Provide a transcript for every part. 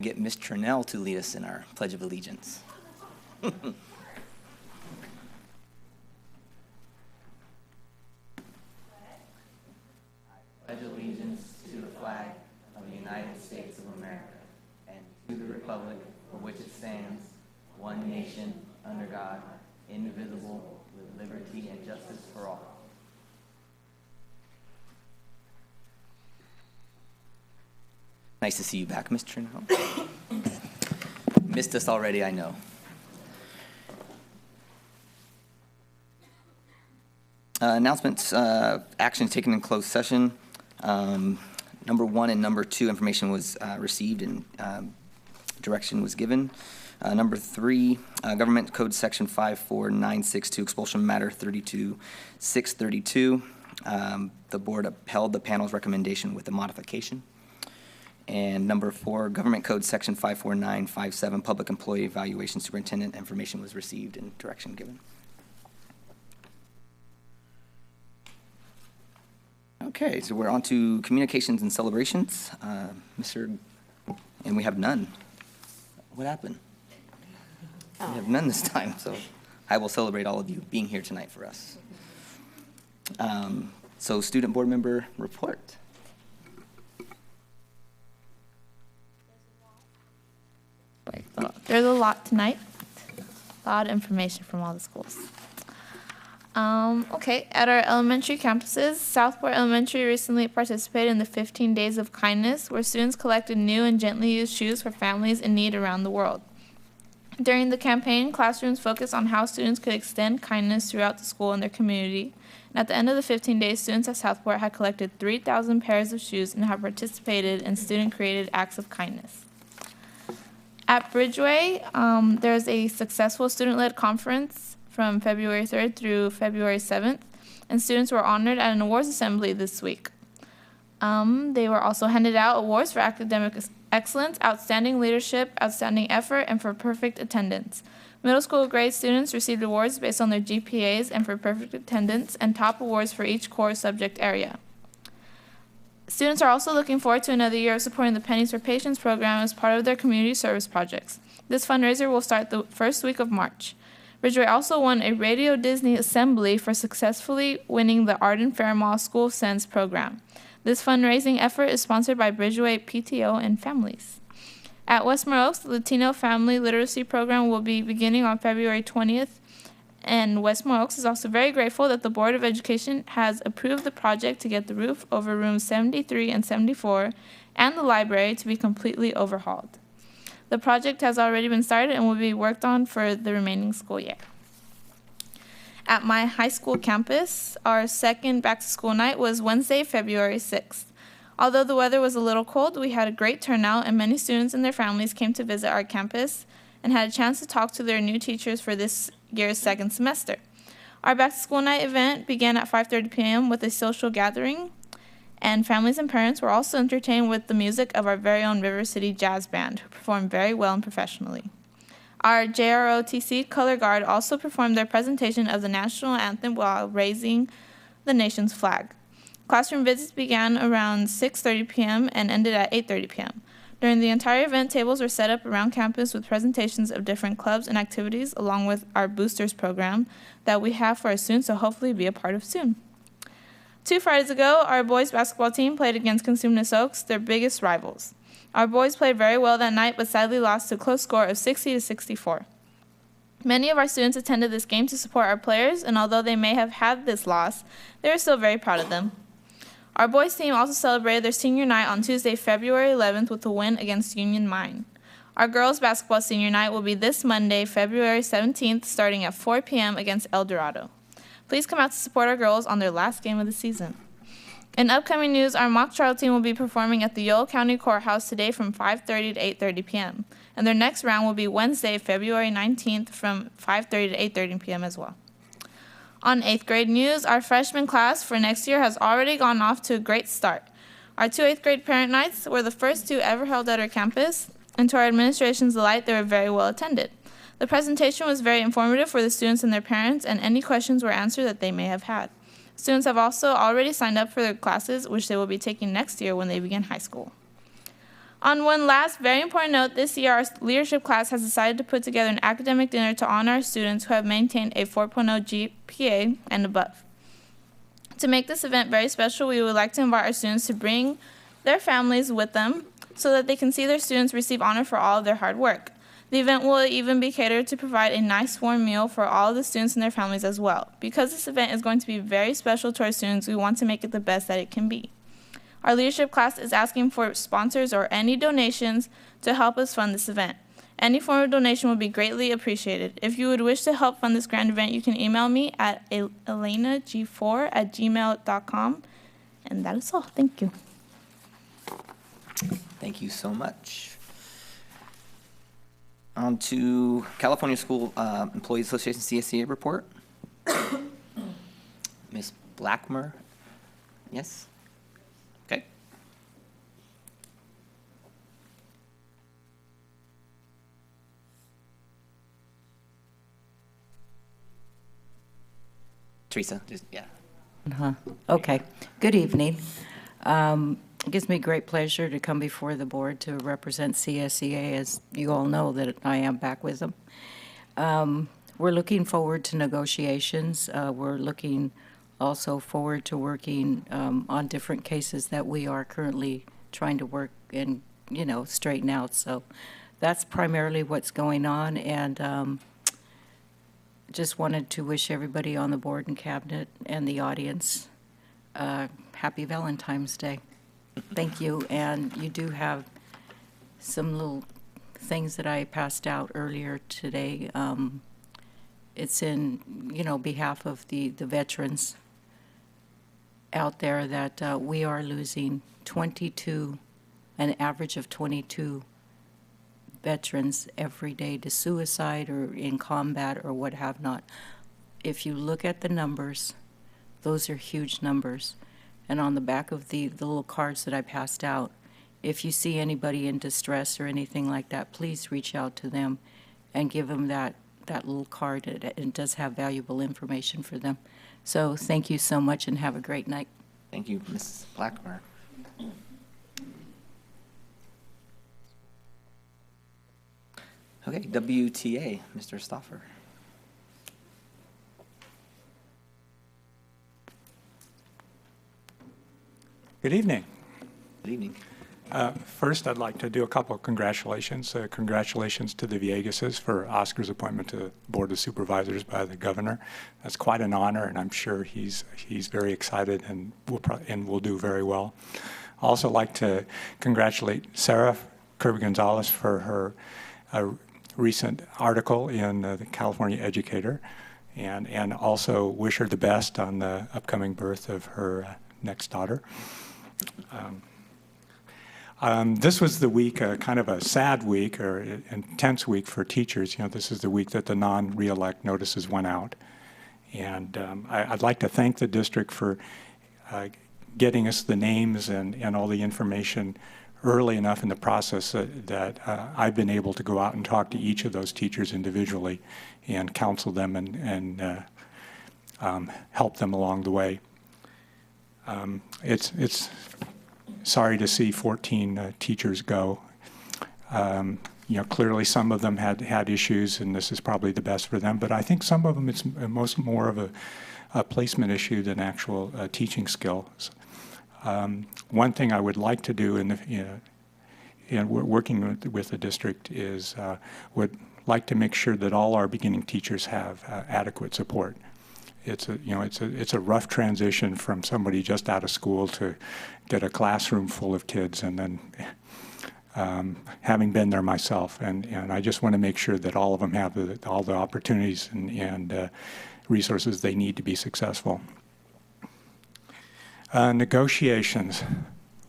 Get Miss Turnell to lead us in our Pledge of Allegiance. Pledge allegiance to the flag of the United States of America and to the republic for which it stands, one nation, under God, indivisible, with liberty and justice for all. Nice to see you back, Mr. Turnell. Missed us already, I know. Announcements, actions taken in closed session. Number 1 and number 2 information was received and direction was given. Number 3, Government Code Section 54962, expulsion matter 32632. The board upheld the panel's recommendation with a modification. And number 4, Government Code Section 54957, Public Employee Evaluation Superintendent, information was received and direction given. Okay, so we're on to communications and celebrations. And we have none. What happened? We have none this time, so I will celebrate all of you being here tonight for us. So student board member report. There's a lot tonight. A lot of information from all the schools. Okay, at our elementary campuses, Southport Elementary recently participated in the 15 Days of Kindness, where students collected new and gently used shoes for families in need around the world. During the campaign, classrooms focused on how students could extend kindness throughout the school and their community. And at the end of the 15 days, students at Southport had collected 3,000 pairs of shoes and have participated in student-created acts of kindness. At Bridgeway, there's a successful student-led conference from February 3rd through February 7th, and students were honored at an awards assembly this week. They were also handed out awards for academic excellence, outstanding leadership, outstanding effort, and for perfect attendance. Middle school grade students received awards based on their GPAs and for perfect attendance, and top awards for each core subject area. Students are also looking forward to another year of supporting the Pennies for Patients program as part of their community service projects. This fundraiser will start the first week of March. Bridgeway also won a Radio Disney Assembly for successfully winning the Arden Fairmall School Sense program. This fundraising effort is sponsored by Bridgeway PTO and families. At Westmore Oaks, the Latino Family Literacy Program will be beginning on February 20th, and Westmore Oaks is also very grateful that the Board of Education has approved the project to get the roof over rooms 73 and 74 and the library to be completely overhauled. The project has already been started and will be worked on for the remaining school year. At my high school campus, our second back-to-school night was Wednesday, February 6th. Although the weather was a little cold, we had a great turnout, and many students and their families came to visit our campus and had a chance to talk to their new teachers for this year's second semester. Our back-to-school night event began at 5:30 p.m. with a social gathering, and families and parents were also entertained with the music of our very own River City Jazz Band, who performed very well and professionally. Our JROTC Color Guard also performed their presentation of the national anthem while raising the nation's flag. Classroom visits began around 6:30 p.m. and ended at 8:30 p.m. During the entire event, tables were set up around campus with presentations of different clubs and activities, along with our Boosters program that we have for our students to hopefully be a part of soon. 2 Fridays ago, our boys basketball team played against Consumnes Oaks, their biggest rivals. Our boys played very well that night, but sadly lost to a close score of 60-64. Many of our students attended this game to support our players, and although they may have had this loss, they were still very proud of them. Our boys team also celebrated their senior night on Tuesday, February 11th with a win against Union Mine. Our girls basketball senior night will be this Monday, February 17th, starting at 4 p.m. against El Dorado. Please come out to support our girls on their last game of the season. In upcoming news, our mock trial team will be performing at the Yolo County Courthouse today from 5:30 to 8:30 p.m., and their next round will be Wednesday, February 19th from 5:30 to 8:30 p.m. as well. On 8th grade news, our freshman class for next year has already gone off to a great start. Our 2 8th grade parent nights were the first 2 ever held at our campus, and to our administration's delight, they were very well attended. The presentation was very informative for the students and their parents, and any questions were answered that they may have had. Students have also already signed up for their classes, which they will be taking next year when they begin high school. On one last very important note, this year our leadership class has decided to put together an academic dinner to honor our students who have maintained a 4.0 GPA and above. To make this event very special, we would like to invite our students to bring their families with them so that they can see their students receive honor for all of their hard work. The event will even be catered to provide a nice warm meal for all of the students and their families as well. Because this event is going to be very special to our students, we want to make it the best that it can be. Our leadership class is asking for sponsors or any donations to help us fund this event. Any form of donation would be greatly appreciated. If you would wish to help fund this grand event, you can email me at elenag4@gmail.com. And that is all. Thank you. Thank you so much. On to California School Employees Association CSCA report. Ms. Blackmer, yes? Okay. Teresa, just, yeah. Okay. Good evening. It gives me great pleasure to come before the board to represent CSCA. As you all know, that I am back with them. We're looking forward to negotiations. We're looking also forward to working on different cases that we are currently trying to work and, straighten out. So that's primarily what's going on. And just wanted to wish everybody on the board and cabinet and the audience happy Valentine's Day. Thank you. And you do have some little things that I passed out earlier today. It's in, behalf of the veterans out there that we are losing an average of 22 veterans every day to suicide or in combat or what have not. If you look at the numbers, those are huge numbers. And on the back of the little cards that I passed out, if you see anybody in distress or anything like that, please reach out to them and give them that little card. It does have valuable information for them. So thank you so much and have a great night. Thank you, Mrs. Blackmer. Okay, WTA, Mr. Stauffer. Good evening. Good evening. First, I'd like to do a couple of congratulations. Congratulations to the Viegases for Oscar's appointment to the Board of Supervisors by the governor. That's quite an honor, and I'm sure he's very excited and will do very well. I also like to congratulate Sarah Kirby-Gonzalez for her recent article in the California Educator, and also wish her the best on the upcoming birth of her next daughter. This was the week, kind of a sad week or intense week for teachers. This is the week that the non-reelect notices went out. And I'd like to thank the district for getting us the names and all the information early enough in the process that I've been able to go out and talk to each of those teachers individually and counsel them and help them along the way. It's sorry to see 14 teachers go. Clearly some of them had issues, and this is probably the best for them. But I think some of them it's more of a placement issue than actual teaching skills. One thing I would like to do in working with the district is would like to make sure that all our beginning teachers have adequate support. It's a rough transition from somebody just out of school to get a classroom full of kids, and then having been there myself, and I just want to make sure that all of them have all the opportunities and resources they need to be successful. Negotiations,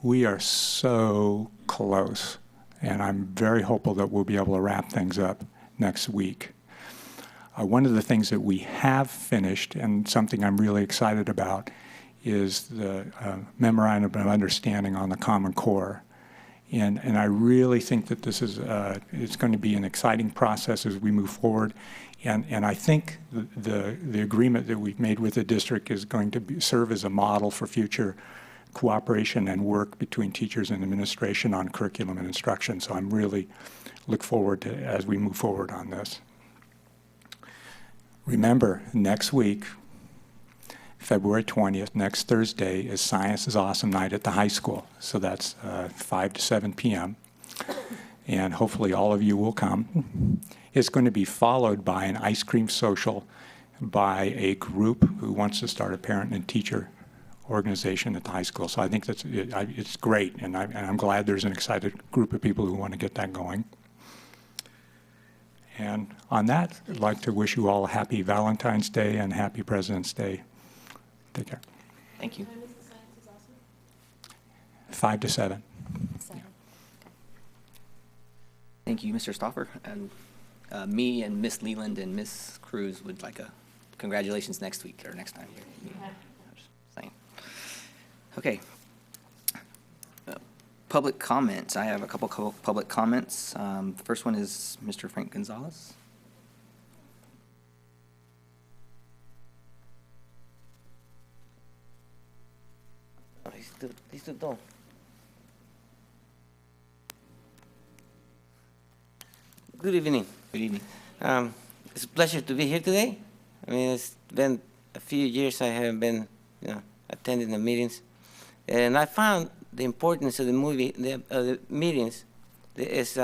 we are so close, and I'm very hopeful that we'll be able to wrap things up next week. One of the things that we have finished, and something I'm really excited about, is the memorandum of understanding on the Common Core. And I really think that this is it's going to be an exciting process as we move forward. And I think the agreement that we've made with the district is going to serve as a model for future cooperation and work between teachers and administration on curriculum and instruction. So I'm really look forward to as we move forward on this. Remember, next week, February 20th, next Thursday, is Science is Awesome Night at the high school. So that's 5 to 7 p.m. And hopefully all of you will come. It's going to be followed by an ice cream social by a group who wants to start a parent and teacher organization at the high school. So I think that's it's great, and I'm glad there's an excited group of people who want to get that going. And on that, I'd like to wish you all a happy Valentine's Day and happy President's Day. Take care. Thank you. 5 to 7. Thank you, Mr. Stauffer. And me and Miss Leland and Miss Cruz would like a congratulations next week or next time. Just saying. Okay. Public comments. I have a couple public comments. The first one is Mr. Frank Gonzalez. He's too tall. Good evening. Good evening. It's a pleasure to be here today. I mean, it's been a few years I haven't been, attending the meetings, and I found the importance of the meetings is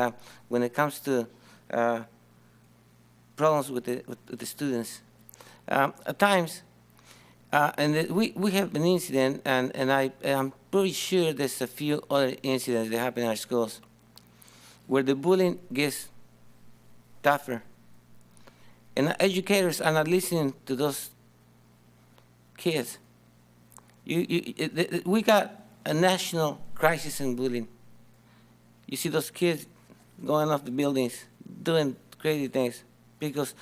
when it comes to problems with the students. At times, we have an incident, and I'm pretty sure there's a few other incidents that happen in our schools where the bullying gets tougher, and educators are not listening to those kids. We got a national crisis in bullying. You see those kids going off the buildings, doing crazy things because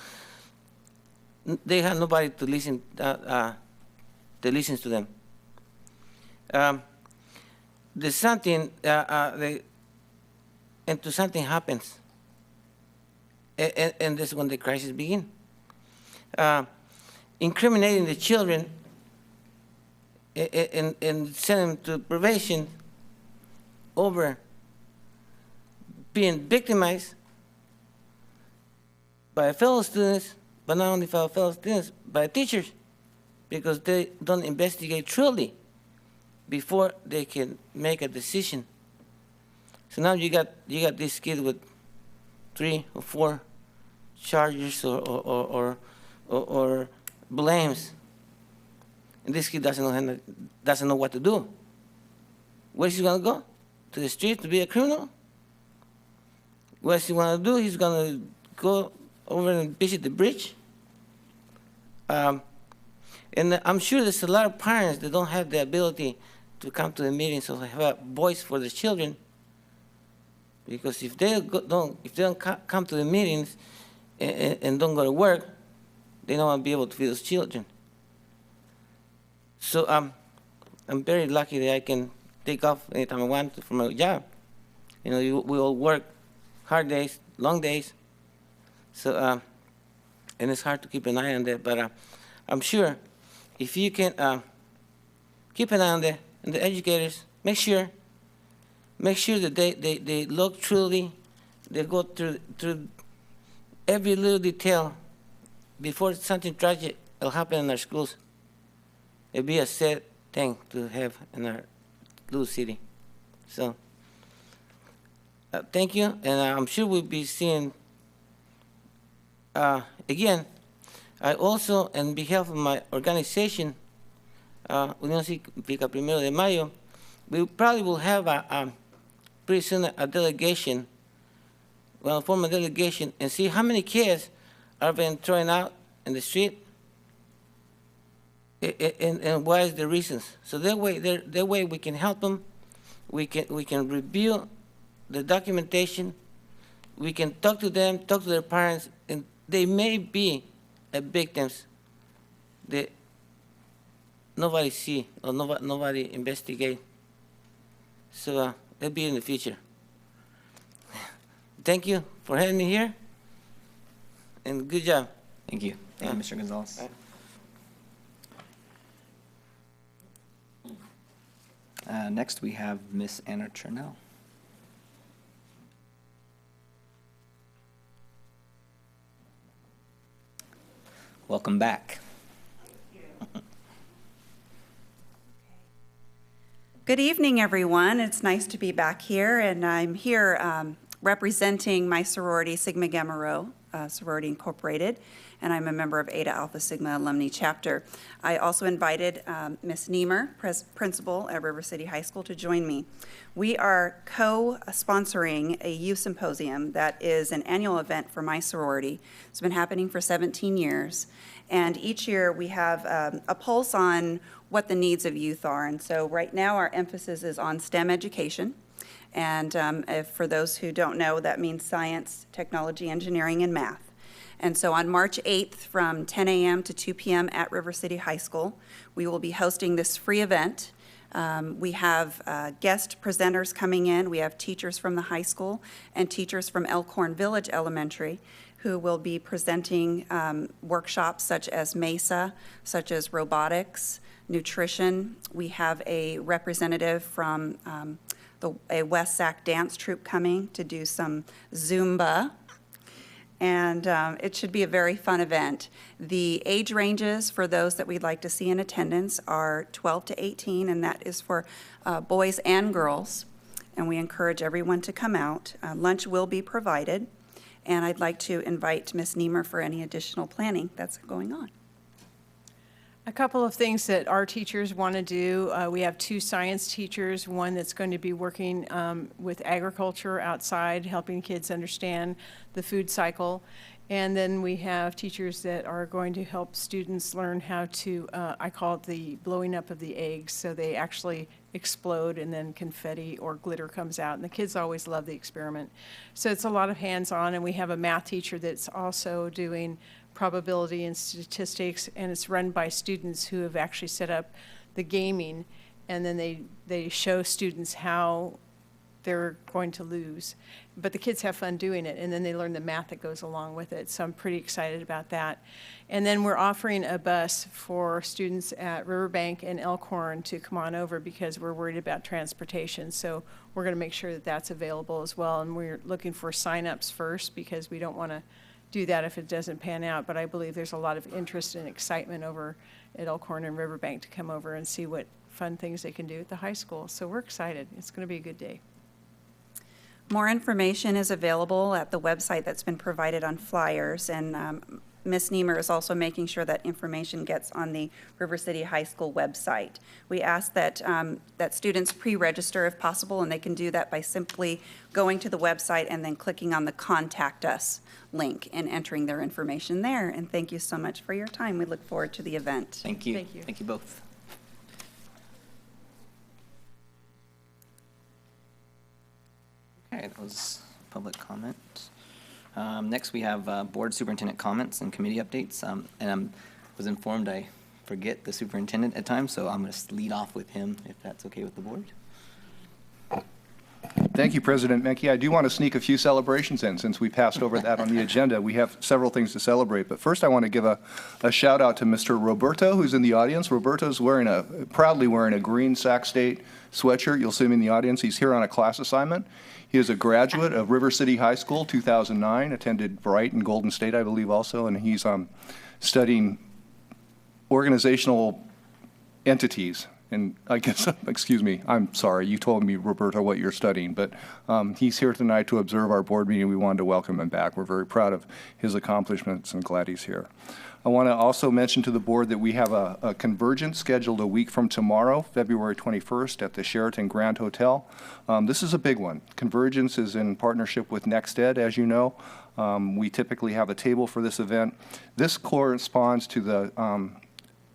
they have nobody to listen that listens to them. There's something, and something happens, and that's when the crisis begins. Incriminating the children and send them to probation over being victimized by fellow students, but not only by fellow students, by teachers, because they don't investigate truly before they can make a decision. So now you got this kid with 3 or 4 charges or blames. And this kid doesn't know what to do. Where's he going to go? To the street to be a criminal? What's he going to do? He's going to go over and visit the bridge? And I'm sure there's a lot of parents that don't have the ability to come to the meetings or have a voice for their children. Because if they don't come to the meetings and don't go to work, they don't want to be able to feed those children. So I'm very lucky that I can take off anytime I want from my job. We all work hard days, long days. So and it's hard to keep an eye on that. But I'm sure if you can keep an eye on that, and the educators make sure that they look truly, they go through every little detail before something tragic will happen in our schools. It'd be a sad thing to have in our little city. So, thank you, and I'm sure we'll be seeing, again, I also, on behalf of my organization, Unión Cívica Primero de Mayo, we probably will have pretty soon a delegation, form a delegation and see how many kids are being thrown out in the street, and what is the reasons. So that way we can help them. We can review the documentation. We can talk to them, talk to their parents, and they may be victims that nobody see or nobody investigate. So that'll be in the future. Thank you for having me here, and good job. Thank you. Thank you, Mr. Gonzalez. Next, we have Miss Anna Chernell. Welcome back. Good evening, everyone. It's nice to be back here, and I'm here representing my sorority, Sigma Gamma Rho, Sorority Incorporated, and I'm a member of Eta Alpha Sigma Alumni Chapter. I also invited Ms. Niemer, principal at River City High School, to join me. We are co-sponsoring a youth symposium that is an annual event for my sorority. It's been happening for 17 years, and each year we have a pulse on what the needs of youth are. And so right now our emphasis is on STEM education. And for those who don't know, that means science, technology, engineering, and math. And so on March 8th from 10 a.m. to 2 p.m. at River City High School, we will be hosting this free event. We have guest presenters coming in. We have teachers from the high school and teachers from Elkhorn Village Elementary who will be presenting workshops such as MESA, such as robotics, nutrition. We have a representative from a West Sac dance troupe coming to do some Zumba. And it should be a very fun event. The age ranges for those that we'd like to see in attendance are 12 to 18, and that is for boys and girls. And we encourage everyone to come out. Lunch will be provided. And I'd like to invite Ms. Niemer for any additional planning that's going on. A couple of things that our teachers want to do. We have 2 science teachers, one that's going to be working with agriculture outside, helping kids understand the food cycle. And then we have teachers that are going to help students learn how to, I call it the blowing up of the eggs. So they actually explode and then confetti or glitter comes out. And the kids always love the experiment. So it's a lot of hands-on. And we have a math teacher that's also doing probability and statistics, and it's run by students who have actually set up the gaming, and then they show students how they're going to lose. But the kids have fun doing it, and then they learn the math that goes along with it. So I'm pretty excited about that. And then we're offering a bus for students at Riverbank and Elkhorn to come on over because we're worried about transportation. So we're going to make sure that that's available as well. And we're looking for sign-ups first because we don't want to do that if it doesn't pan out, but I believe there's a lot of interest and excitement over at Elkhorn and Riverbank to come over and see what fun things they can do at the high school. So we're excited. It's going to be a good day. More information is available at the website that's been provided on flyers, and Ms. Niemer is also making sure that information gets on the River City High School website. We ask that that students pre-register if possible, and they can do that by simply going to the website and then clicking on the Contact Us link and entering their information there. And thank you so much for your time. We look forward to the event. Thank you. Thank you. Thank you both. Okay, that was public comment. Next, we have board superintendent comments and committee updates. And I was informed I forget the superintendent at times, so I'm going to lead off with him, if that's okay with the board. Thank you, President Menke. I do want to sneak a few celebrations in since we passed over that on the agenda. We have several things to celebrate, but first I want to give a shout out to Mr. Roberto, who's in the audience. Roberto's proudly wearing a green Sac State sweatshirt. You'll see him in the audience. He's here on a class assignment. He is a graduate of River City High School, 2009, attended Bright and Golden State, I believe, also, and he's studying organizational entities. And I guess, excuse me, I'm sorry, you told me, Roberto, what you're studying, but he's here tonight to observe our board meeting. We wanted to welcome him back. We're very proud of his accomplishments and glad he's here. I want to also mention to the board that we have a convergence scheduled a week from tomorrow, February 21st, at the Sheraton Grand Hotel. This is a big one. Convergence is in partnership with NextEd, as you know. We typically have a table for this event. This corresponds to the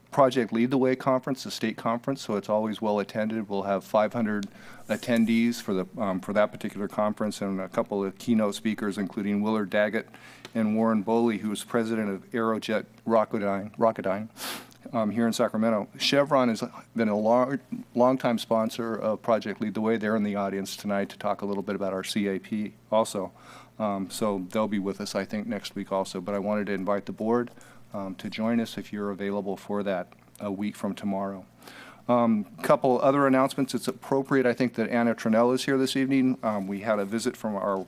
Project Lead the Way conference, the state conference, so it's always well attended. We'll have 500 attendees for that particular conference and a couple of keynote speakers, including Willard Daggett and Warren Boley, who is president of Aerojet Rocketdyne here in Sacramento. Chevron has been a long-time sponsor of Project Lead the Way. They're in the audience tonight to talk a little bit about our CAP also. So they'll be with us, I think, next week also. But I wanted to invite the board to join us if you're available for that a week from tomorrow. Couple other announcements. It's appropriate, I think, that Anna Trinell is here this evening. We had a visit from our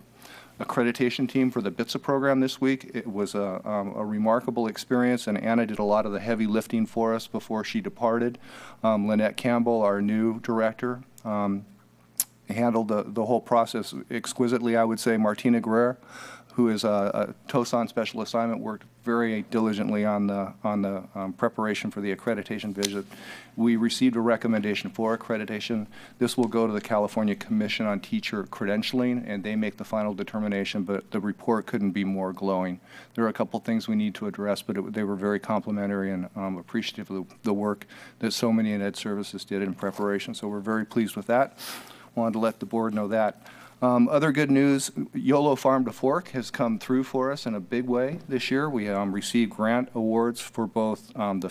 accreditation team for the BITSA program this week. It was a remarkable experience, and Anna did a lot of the heavy lifting for us before she departed. Lynette Campbell, our new director, handled the whole process exquisitely, I would say. Martina Guerrero, who is a TOSAN special assignment, worked very diligently on the preparation for the accreditation visit. We received a recommendation for accreditation. This will go to the California Commission on Teacher Credentialing, and they make the final determination, but the report couldn't be more glowing. There are a couple things we need to address, but they were very complimentary and appreciative of the work that so many in Ed Services did in preparation, so we're very pleased with that. Wanted to let the board know that. Other good news, YOLO Farm to Fork has come through for us in a big way this year. We received grant awards for both the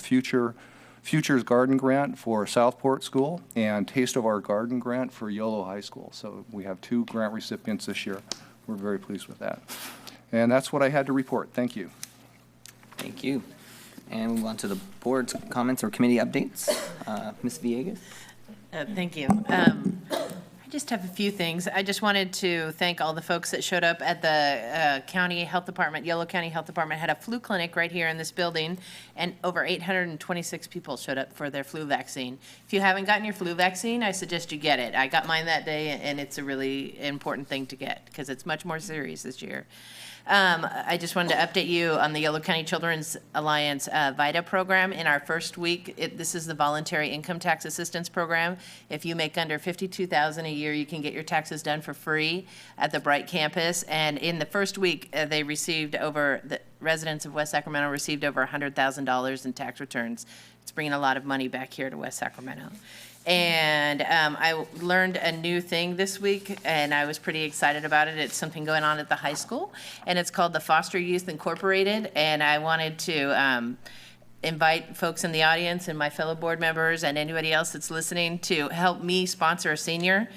Futures Garden Grant for Southport School and Taste of Our Garden Grant for YOLO High School. So we have 2 grant recipients this year. We're very pleased with that. And that's what I had to report. Thank you. Thank you. And we move on to the board's comments or committee updates. Ms. Villegas? Thank you. I just have a few things. I just wanted to thank all the folks that showed up at the county health department. Yolo County Health Department had a flu clinic right here in this building, and over 826 people showed up for their flu vaccine. If you haven't gotten your flu vaccine, I suggest you get it. I got mine that day, and it's a really important thing to get because it's much more serious this year. I just wanted to update you on the Yolo County Children's Alliance VITA program. In our first week, this is the Voluntary Income Tax Assistance Program. If you make under $52,000 a year, you can get your taxes done for free at the Bright campus. And in the first week, the residents of West Sacramento received over $100,000 in tax returns. It's bringing a lot of money back here to West Sacramento. And I learned a new thing this week, and I was pretty excited about it. It's something going on at the high school, and it's called the Foster Youth Incorporated. And I wanted to invite folks in the audience and my fellow board members and anybody else that's listening to help me sponsor a senior.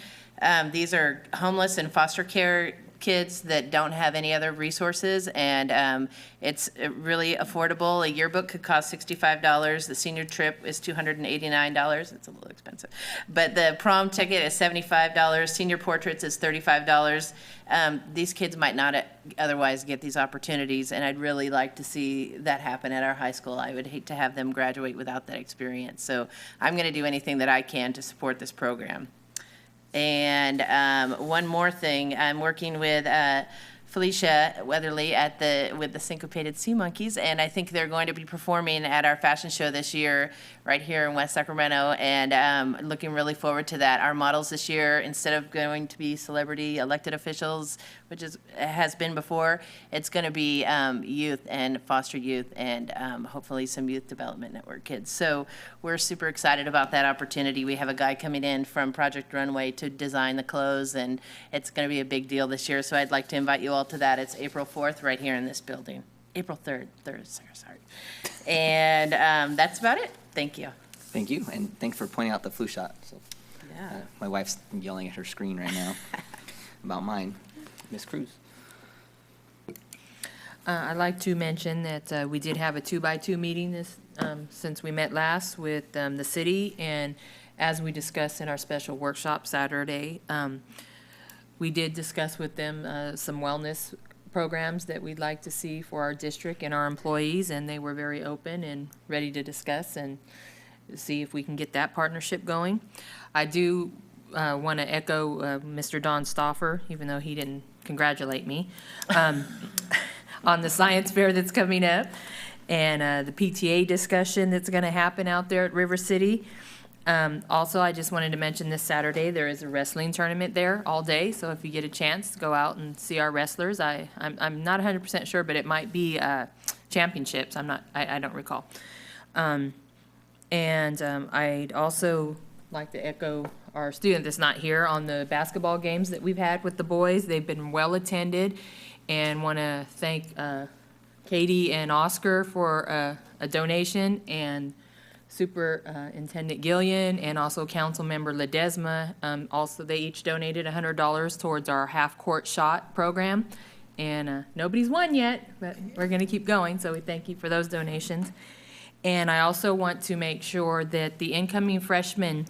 These are homeless and foster care kids that don't have any other resources, and it's really affordable. A yearbook could cost $65. The senior trip is $289. It's a little expensive. But the prom ticket is $75. Senior portraits is $35. These kids might not otherwise get these opportunities, and I'd really like to see that happen at our high school. I would hate to have them graduate without that experience. So I'm going to do anything that I can to support this program. And one more thing, I'm working with Felicia Weatherly with the Syncopated Sea Monkeys, and I think they're going to be performing at our fashion show this year right here in West Sacramento, and looking really forward to that. Our models this year, instead of going to be celebrity elected officials, which has been before, it's going to be youth and foster youth, and hopefully some youth development network kids. So we're super excited about that opportunity. We have a guy coming in from Project Runway to design the clothes, and it's going to be a big deal this year. So I'd like to invite you all to that. It's April 4th right here in this building. April 3rd, sorry. And that's about it. Thank you. Thank you, and thanks for pointing out the flu shot. So, Yeah. my wife's yelling at her screen right now about mine. Ms. Cruz. I'd like to mention that we did have a 2x2 meeting since we met last with the city, and as we discussed in our special workshop Saturday, we did discuss with them some wellness programs that we'd like to see for our district and our employees, and they were very open and ready to discuss and see if we can get that partnership going. I do want to echo Mr. Don Stauffer, even though he didn't congratulate me, on the science fair that's coming up, and the PTA discussion that's going to happen out there at River City. Also, I just wanted to mention this Saturday, there is a wrestling tournament there all day, so if you get a chance, go out and see our wrestlers. I'm not 100% sure, but it might be championships. I don't recall. I'd also like to echo our student that's not here on the basketball games that we've had with the boys. They've been well attended, and want to thank Katie and Oscar for a donation, and Superintendent Gillian and also Councilmember Ledesma. Also, they each donated $100 towards our half-court shot program. And nobody's won yet, but we're going to keep going, so we thank you for those donations. And I also want to make sure that the incoming freshmen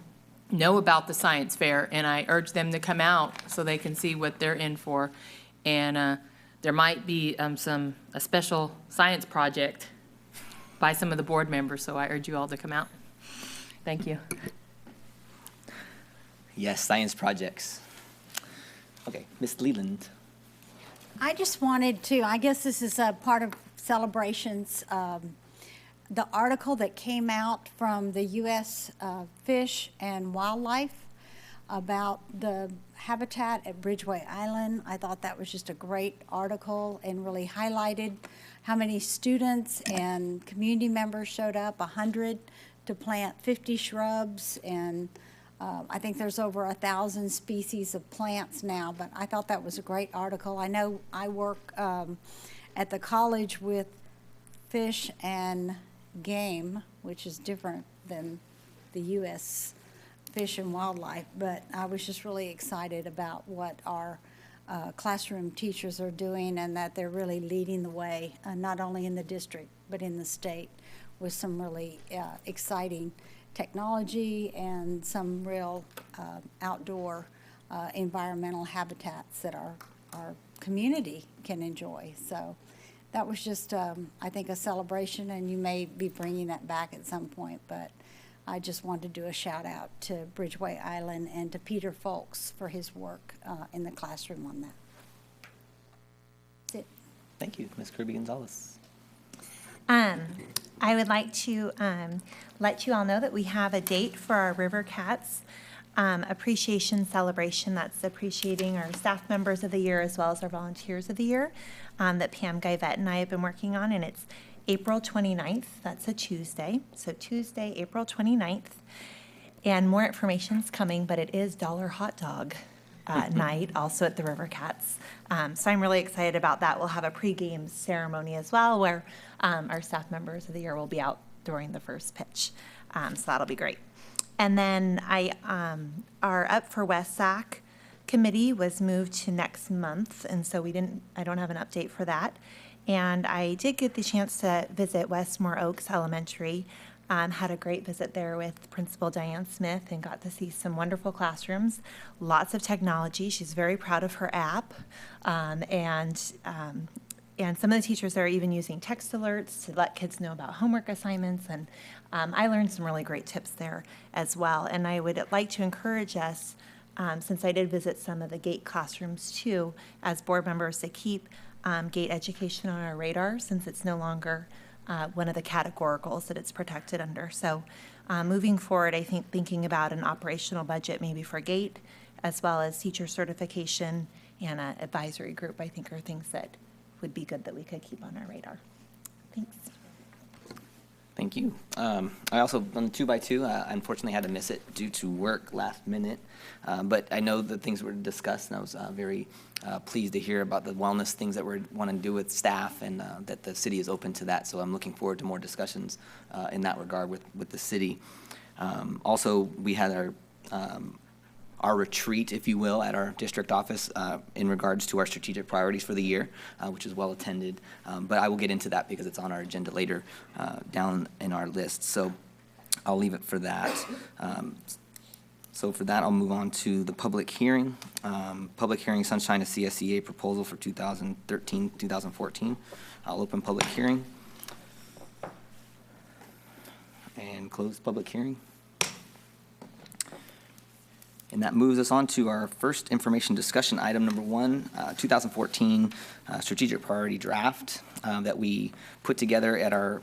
know about the science fair, and I urge them to come out so they can see what they're in for. And there might be a special science project by some of the board members, so I urge you all to come out. Thank you. Yes, science projects. Okay, Ms. Leland. I just wanted to, I guess this is a part of celebrations, the article that came out from the U.S. Fish and Wildlife about the habitat at Bridgeway Island. I thought that was just a great article and really highlighted how many students and community members showed up, 100 to plant 50 shrubs, and I think there's over 1,000 species of plants now, but I thought that was a great article. I know I work at the college with fish and game, which is different than the U.S. Fish and Wildlife, but I was just really excited about what our classroom teachers are doing and that they're really leading the way, not only in the district, but in the state with some really exciting technology and some real outdoor environmental habitats that our community can enjoy. So that was just, I think, a celebration, and you may be bringing that back at some point, but I just wanted to do a shout out to Bridgeway Island and to Peter Folks for his work in the classroom on that. That's it. Thank you, Ms. Kirby-Gonzalez. I would like to let you all know that we have a date for our River Cats appreciation celebration. That's appreciating our staff members of the year as well as our volunteers of the year that Pam Guyvette and I have been working on, and it's April 29th. That's a Tuesday. So Tuesday, April 29th. And more information's coming, but it is Dollar Hot Dog night also at the River Cats. So I'm really excited about that. We'll have a pregame ceremony as well where our staff members of the year will be out during the first pitch. So that'll be great. And then our Up for West Sac committee was moved to next month, and so I don't have an update for that. And I did get the chance to visit Westmore Oaks Elementary. Had a great visit there with Principal Diane Smith and got to see some wonderful classrooms, lots of technology. She's very proud of her app. And some of the teachers there are even using text alerts to let kids know about homework assignments. And I learned some really great tips there as well. And I would like to encourage us, since I did visit some of the GATE classrooms too, as board members to keep GATE education on our radar, since it's no longer one of the categoricals that it's protected under. So moving forward, I think thinking about an operational budget maybe for GATE, as well as teacher certification and an advisory group, I think are things that would be good that we could keep on our radar. Thanks. Thank you. I also, on the 2x2, I unfortunately had to miss it due to work last minute. But I know that things were discussed, and I was very pleased to hear about the wellness things that we're wanting to do with staff, and that the city is open to that. So I'm looking forward to more discussions in that regard with the city. Also, we had our retreat, if you will, at our district office in regards to our strategic priorities for the year, which is well attended. But I will get into that because it's on our agenda later down in our list. So I'll leave it for that. So for that, I'll move on to the public hearing. Public hearing, Sunshine of CSEA proposal for 2013-2014. I'll open public hearing and close public hearing. And that moves us on to our first information discussion item, number 1, 2014 strategic priority draft that we put together at our,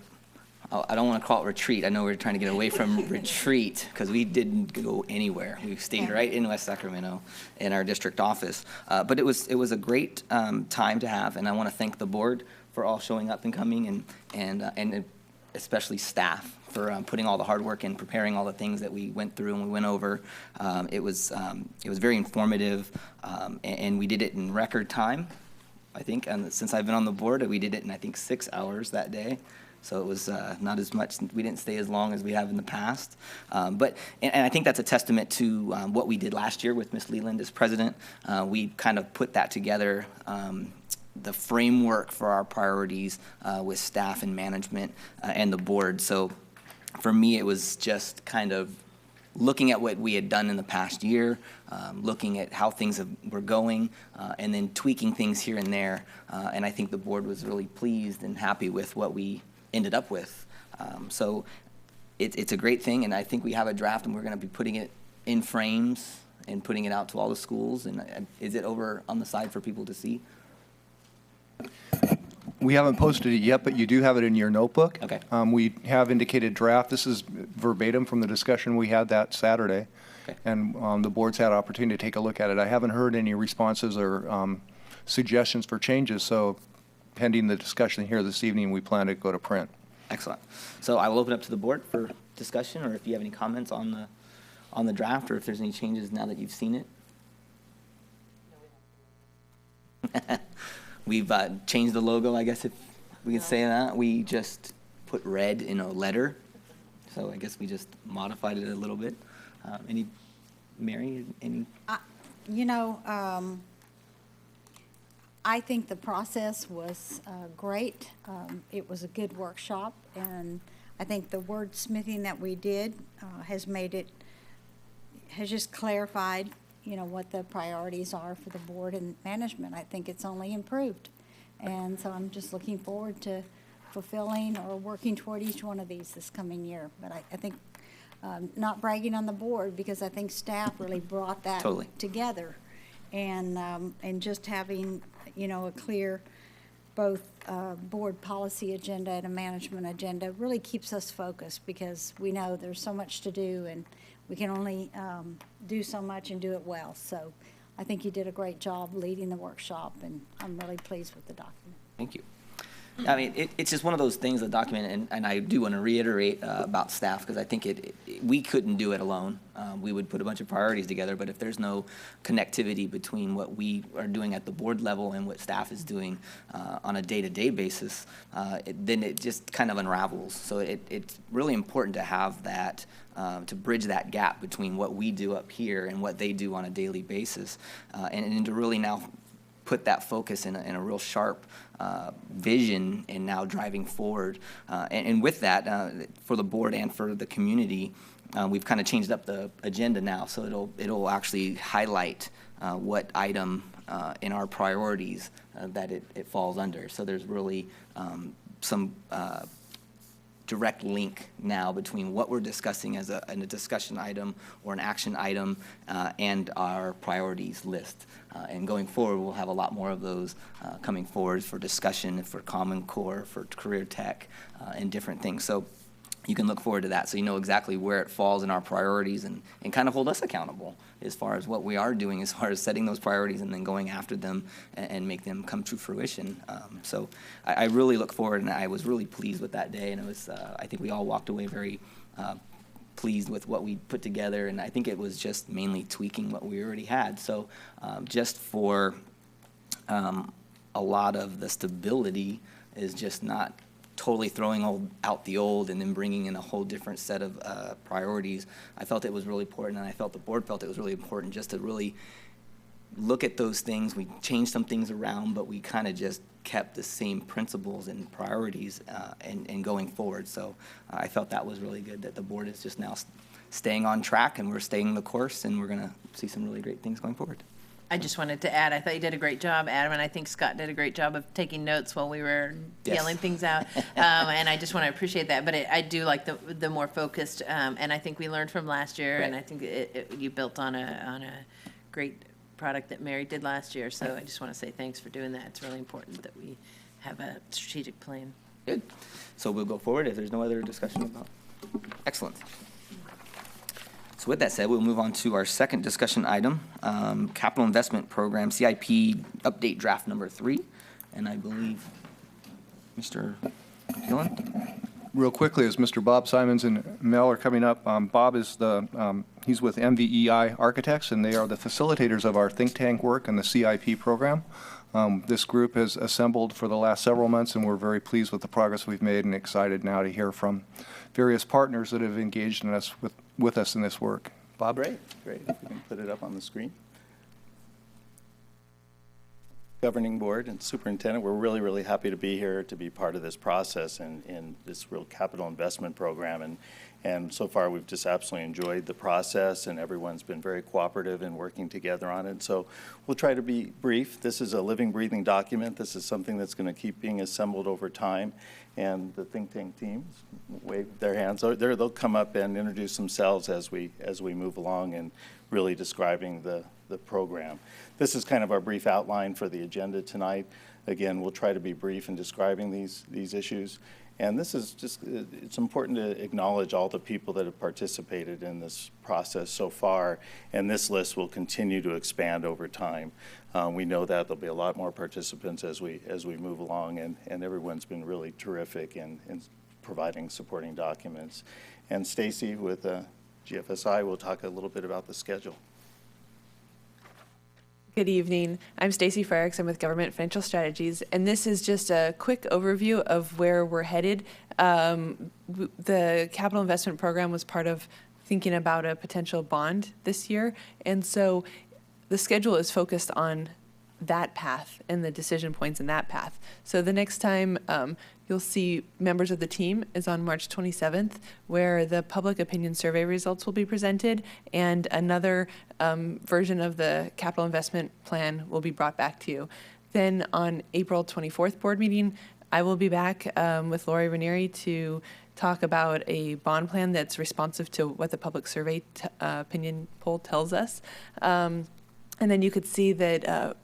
I don't want to call it retreat. I know we're trying to get away from retreat because we didn't go anywhere. We stayed right in West Sacramento in our district office. But it was a great time to have, and I want to thank the board for all showing up and coming, and especially staff for putting all the hard work and preparing all the things that we went through and we went over. It was very informative, and we did it in record time, I think. And since I've been on the board, we did it in, I think, 6 hours that day. So it was not as much, we didn't stay as long as we have in the past. But I think that's a testament to what we did last year with Ms. Leland as president. We kind of put that together the framework for our priorities with staff and management and the board. So for me, it was just kind of looking at what we had done in the past year, looking at how things were going, and then tweaking things here and there. And I think the board was really pleased and happy with what we ended up with. So it's a great thing, and I think we have a draft, and we're going to be putting it in frames and putting it out to all the schools. And is it over on the side for people to see? We haven't posted it yet, but you do have it in your notebook. Okay. We have indicated draft. This is verbatim from the discussion we had that Saturday. Okay. And the board's had opportunity to take a look at it. I haven't heard any responses or suggestions for changes, so pending the discussion here this evening, we plan to go to print. Excellent. So I will open up to the board for discussion, or if you have any comments on the draft, or if there's any changes now that you've seen it. We've changed the logo, I guess, if we can say that. We just put red in a letter, so I guess we just modified it a little bit. Mary, any? You know, I think the process was great. It was a good workshop, and I think the wordsmithing that we did has just clarified, you know, what the priorities are for the board and management. I think it's only improved. And so I'm just looking forward to fulfilling or working toward each one of these this coming year. But I think, not bragging on the board, because I think staff really brought that Totally. together. And just having, you know, a clear both board policy agenda and a management agenda really keeps us focused, because we know there's so much to do, and we can only do so much and do it well. So I think you did a great job leading the workshop, and I'm really pleased with the document. Thank you. I mean, it's just one of those things, the document, and I do want to reiterate about staff, because I think we couldn't do it alone. We would put a bunch of priorities together, but if there's no connectivity between what we are doing at the board level and what staff is doing on a day-to-day basis, then it just kind of unravels. So it's really important to have that, to bridge that gap between what we do up here and what they do on a daily basis, and to really now put that focus in a real sharp vision and now driving forward. And with that, for the board and for the community, we've kind of changed up the agenda now, so it'll actually highlight what item in our priorities that it falls under. So there's really some direct link now between what we're discussing as a discussion item or an action item and our priorities list. And going forward, we'll have a lot more of those coming forward for discussion, for Common Core, for career tech, and different things. So you can look forward to that, so you know exactly where it falls in our priorities, and kind of hold us accountable as far as what we are doing, as far as setting those priorities and then going after them and make them come to fruition. So I really look forward, and I was really pleased with that day, and it was I think we all walked away very pleased with what we put together, and I think it was just mainly tweaking what we already had. So just for a lot of the stability is just not totally throwing out the old and then bringing in a whole different set of priorities. I felt it was really important, and I felt the board felt it was really important just to really look at those things. We changed some things around, but we kind of just kept the same principles and priorities and going forward. So I felt that was really good, that the board is just now staying on track, and we're staying the course, and we're going to see some really great things going forward. I just wanted to add, I thought you did a great job, Adam, and I think Scott did a great job of taking notes while we were yelling things out. And I just want to appreciate that. But I do like the more focused, and I think we learned from last year, and I think you built on a great product that Mary did last year. So I just want to say thanks for doing that. It's really important that we have a strategic plan. Good. So we'll go forward if there's no other discussion about. Excellent. So with that said, we'll move on to our second discussion item, Capital Investment Program, CIP Update Draft Number 3. And I believe Mr. Gillen? Real quickly, as Mr. Bob Simons and Mel are coming up, Bob is he's with MVEI Architects, and they are the facilitators of our think tank work and the CIP program. This group has assembled for the last several months, and we're very pleased with the progress we've made and excited now to hear from various partners that have engaged in us with us in this work. Bob? Great. If we can put it up on the screen. governing board and superintendent. We're really, really happy to be here to be part of this process and in this real capital investment program. And so far, we've just absolutely enjoyed the process, and everyone's been very cooperative in working together on it. So we'll try to be brief. This is a living, breathing document. This is something that's going to keep being assembled over time. And the think tank teams wave their hands. They'll come up and introduce themselves as we move along and really describing the program. This is kind of our brief outline for the agenda tonight. Again, we'll try to be brief in describing these issues. And this is just, it's important to acknowledge all the people that have participated in this process so far, and this list will continue to expand over time. We know that there'll be a lot more participants as we move along, and everyone's been really terrific in providing supporting documents. And Stacy with GFSI will talk a little bit about the schedule. Good evening. I'm Stacy Frericks. I'm with Government Financial Strategies, and this is just a quick overview of where we're headed. The capital investment program was part of thinking about a potential bond this year, and so the schedule is focused on that path and the decision points in that path. So the next time you'll see members of the team is on March 27th, where the public opinion survey results will be presented, and another version of the capital investment plan will be brought back to you. Then on April 24th board meeting, I will be back with Lori Ranieri to talk about a bond plan that's responsive to what the public survey opinion poll tells us. And then you could see that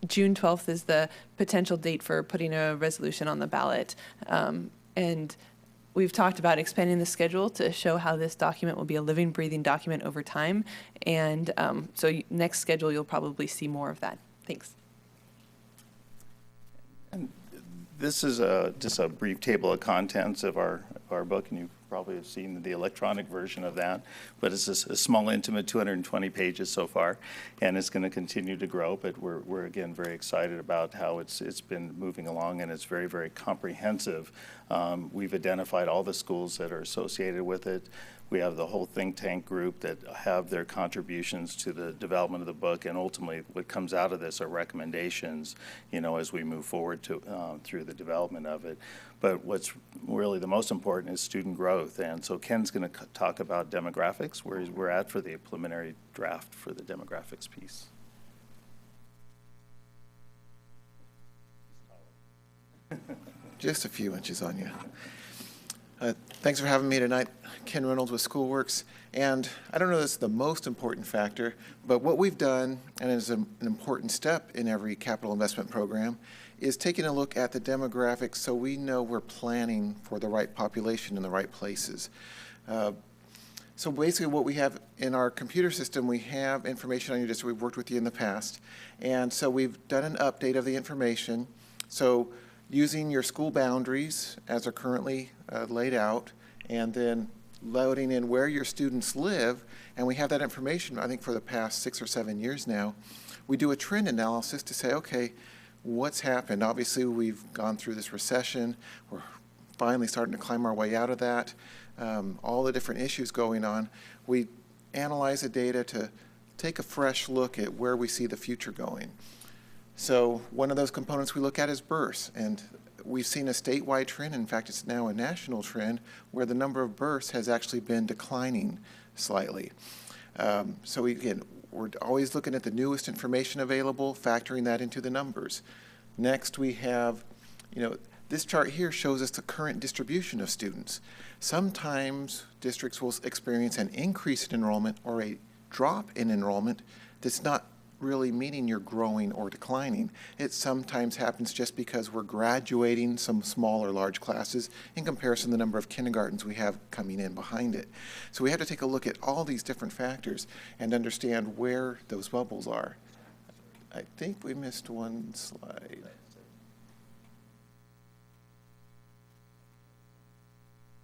June 12th is the potential date for putting a resolution on the ballot. And we've talked about expanding the schedule to show how this document will be a living, breathing document over time. And so next schedule, you'll probably see more of that. Thanks. And this is just a brief table of contents of our book, and you probably have seen the electronic version of that, but it's a small, intimate 220 pages so far, and it's going to continue to grow, but we're again very excited about how it's been moving along, and it's very, very comprehensive. We've identified all the schools that are associated with it. We have the whole think tank group that have their contributions to the development of the book, and ultimately what comes out of this are recommendations, as we move forward through the development of it. But what's really the most important is student growth, and so Ken's going to talk about demographics, where we're at for the preliminary draft for the demographics piece. Just a few inches on you. Thanks for having me tonight. Ken Reynolds with Schoolworks. And I don't know if it's the most important factor, but what we've done, and is an important step in every capital investment program, is taking a look at the demographics so we know we're planning for the right population in the right places. So basically what we have in our computer system, we have information on your district. We've worked with you in the past. And so we've done an update of the information. So using your school boundaries as are currently laid out, and then loading in where your students live, and we have that information, I think, for the past 6 or 7 years now. We do a trend analysis to say, okay, what's happened? Obviously, we've gone through this recession. We're finally starting to climb our way out of that. All the different issues going on. We analyze the data to take a fresh look at where we see the future going. So one of those components we look at is births, and we've seen a statewide trend. In fact, it's now a national trend where the number of births has actually been declining slightly. So again, we're always looking at the newest information available, factoring that into the numbers. Next, we have, this chart here shows us the current distribution of students. Sometimes districts will experience an increase in enrollment or a drop in enrollment that's not really meaning you're growing or declining. It sometimes happens just because we're graduating some small or large classes in comparison to the number of kindergartens we have coming in behind it. So we have to take a look at all these different factors and understand where those bubbles are. I think we missed one slide.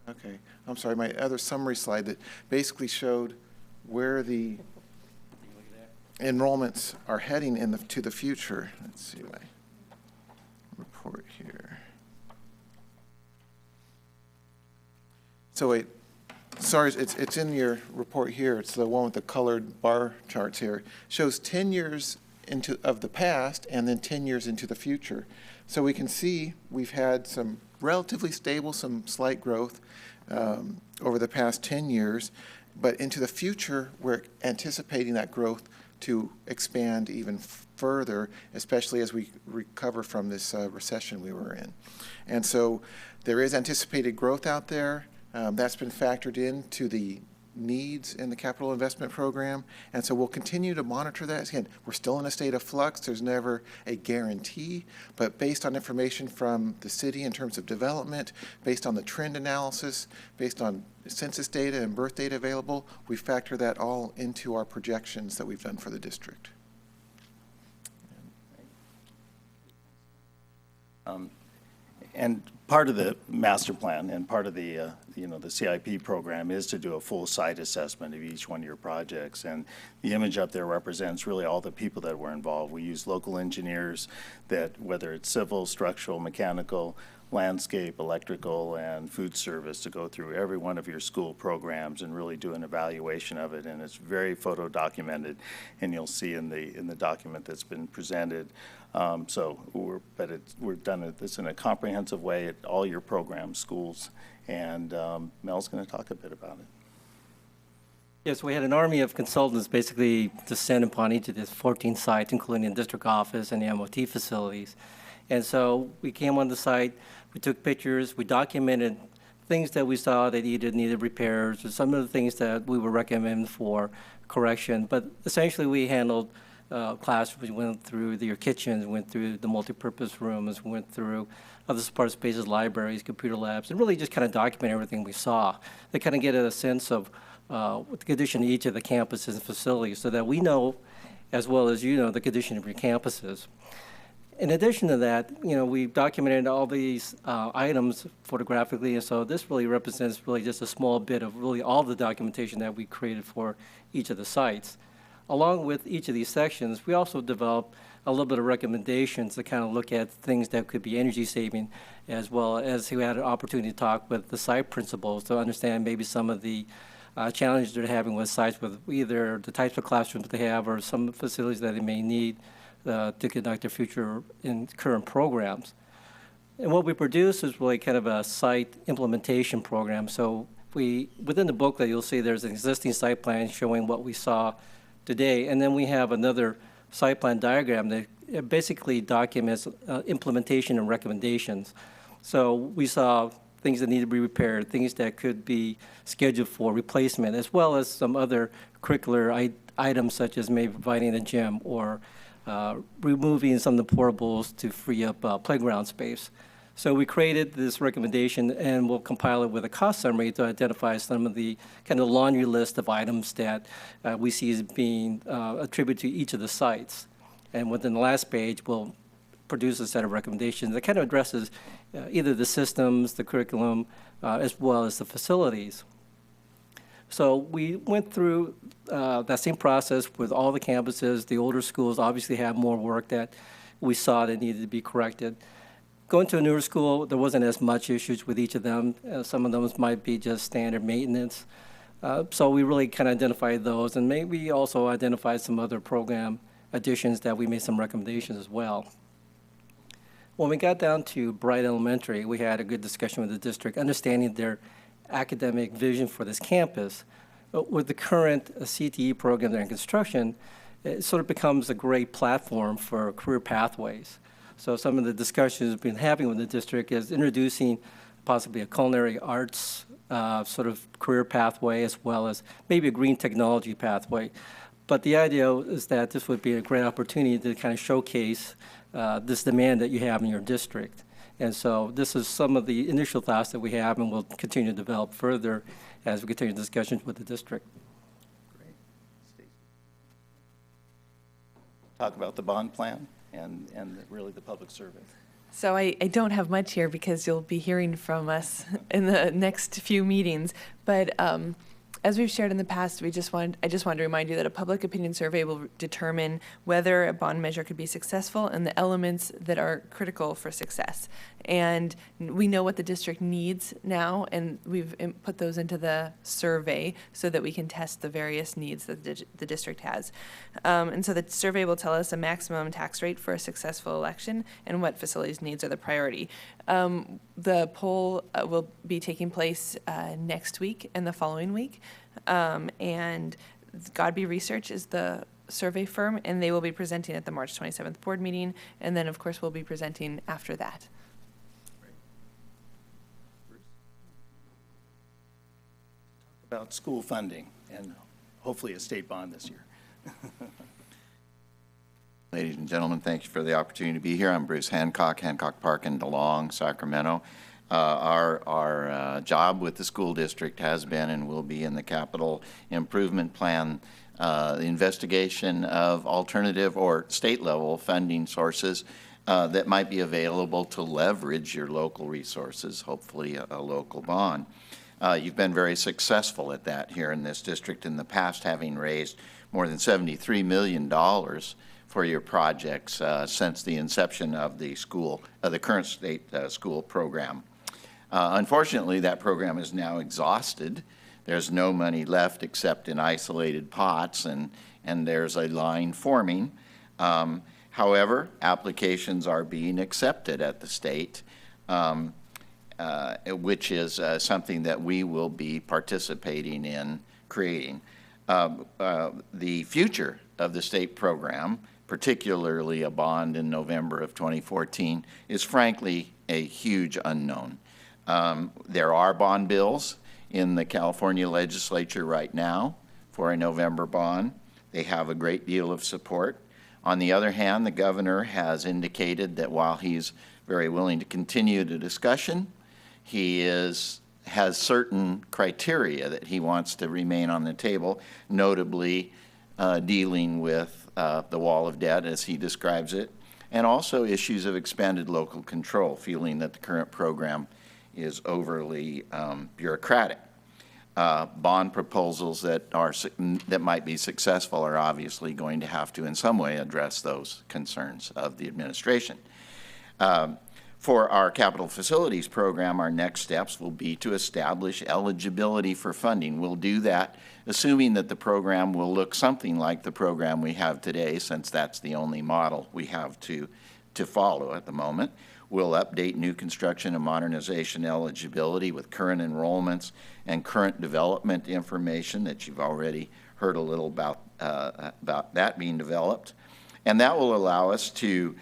Okay, I'm sorry, my other summary slide that basically showed where the enrollments are heading to the future. Let's see my report here. So it's in your report here. It's the one with the colored bar charts here. It shows 10 years of the past and then 10 years into the future. So we can see we've had some relatively stable, some slight growth over the past 10 years, but into the future, we're anticipating that growth to expand even further, especially as we recover from this recession we were in. And so there is anticipated growth out there. That's been factored into the needs in the capital investment program. And so we'll continue to monitor that. Again, we're still in a state of flux. There's never a guarantee, but based on information from the city in terms of development, based on the trend analysis, based on census data and birth data available, we factor that all into our projections that we've done for the district. And part of the master plan and part of the, the CIP program is to do a full site assessment of each one of your projects. And the image up there represents really all the people that were involved. We use local engineers that, whether it's civil, structural, mechanical, landscape, electrical, and food service, to go through every one of your school programs and really do an evaluation of it. And it's very photo documented, and you'll see in the document that's been presented. We've done this in a comprehensive way at all your programs, schools, and Mel's going to talk a bit about it. Yes, we had an army of consultants basically descend upon each of these 14 sites, including the district office and the MOT facilities. And so we came on the site, we took pictures, we documented things that we saw that either needed repairs or some of the things that we would recommend for correction. But essentially we handled classrooms. We went through your kitchens, went through the multipurpose rooms, went through other support spaces, libraries, computer labs, and really just kind of document everything we saw. They kind of get a sense of what the condition of each of the campuses and facilities so that we know, as well as you know, the condition of your campuses. In addition to that, we've documented all these items photographically, and so this really represents really just a small bit of really all the documentation that we created for each of the sites. Along with each of these sections, we also developed a little bit of recommendations to kind of look at things that could be energy saving, as well as we had an opportunity to talk with the site principals to understand maybe some of the challenges they're having with sites with either the types of classrooms they have or some facilities that they may need to conduct their future and current programs. And what we produced is really kind of a site implementation program. So within the booklet, you'll see there's an existing site plan showing what we saw today, and then we have another site plan diagram that basically documents implementation and recommendations. So we saw things that need to be repaired, things that could be scheduled for replacement, as well as some other curricular items such as maybe providing a gym or removing some of the portables to free up playground space. So we created this recommendation, and we'll compile it with a cost summary to identify some of the kind of laundry list of items that we see as being attributed to each of the sites. And within the last page, we'll produce a set of recommendations that kind of addresses either the systems, the curriculum, as well as the facilities. So we went through that same process with all the campuses. The older schools obviously have more work that we saw that needed to be corrected. Going to a newer school, there wasn't as much issues with each of them. Some of those might be just standard maintenance. So we really kind of identified those, and maybe also identified some other program additions that we made some recommendations as well. When we got down to Bright Elementary, we had a good discussion with the district, understanding their academic vision for this campus. With the current CTE program they're in construction, it sort of becomes a great platform for career pathways. So some of the discussions we've been having with the district is introducing possibly a culinary arts sort of career pathway, as well as maybe a green technology pathway. But the idea is that this would be a great opportunity to kind of showcase this demand that you have in your district. And so this is some of the initial thoughts that we have, and we'll continue to develop further as we continue discussions with the district. Great. Stacey. Talk about the bond plan and really the public survey. So I don't have much here because you'll be hearing from us in the next few meetings. But as we've shared in the past, I just wanted to remind you that a public opinion survey will determine whether a bond measure could be successful and the elements that are critical for success. And we know what the district needs now, and we've put those into the survey so that we can test the various needs that the district has. And so the survey will tell us a maximum tax rate for a successful election and what facilities needs are the priority. The poll will be taking place next week and the following week. And Godby Research is the survey firm, and they will be presenting at the March 27th board meeting. And then, of course, we'll be presenting after that. About school funding and hopefully a state bond this year. Ladies and gentlemen, thank you for the opportunity to be here. I'm Bruce Hancock, Hancock Park in DeLong, Sacramento. Our job with the school district has been and will be in the capital improvement plan, the investigation of alternative or state-level funding sources that might be available to leverage your local resources, hopefully a local bond. You've been very successful at that here in this district in the past, having raised more than $73 million for your projects since the inception of the school, the current state school program. Unfortunately, that program is now exhausted. There's no money left except in isolated pots, and there's a line forming. However, applications are being accepted at the state, which is something that we will be participating in creating. The future of the state program, particularly a bond in November of 2014, is frankly a huge unknown. There are bond bills in the California legislature right now for a November bond. They have a great deal of support. On the other hand, the governor has indicated that while he's very willing to continue the discussion, he has certain criteria that he wants to remain on the table, notably dealing with the wall of debt, as he describes it, and also issues of expanded local control, feeling that the current program is overly bureaucratic. Bond proposals that might be successful are obviously going to have to in some way address those concerns of the administration. For our capital facilities program, our next steps will be to establish eligibility for funding. We'll do that assuming that the program will look something like the program we have today, since that's the only model we have to follow at the moment. We'll update new construction and modernization eligibility with current enrollments and current development information that you've already heard a little about that being developed. And that will allow us to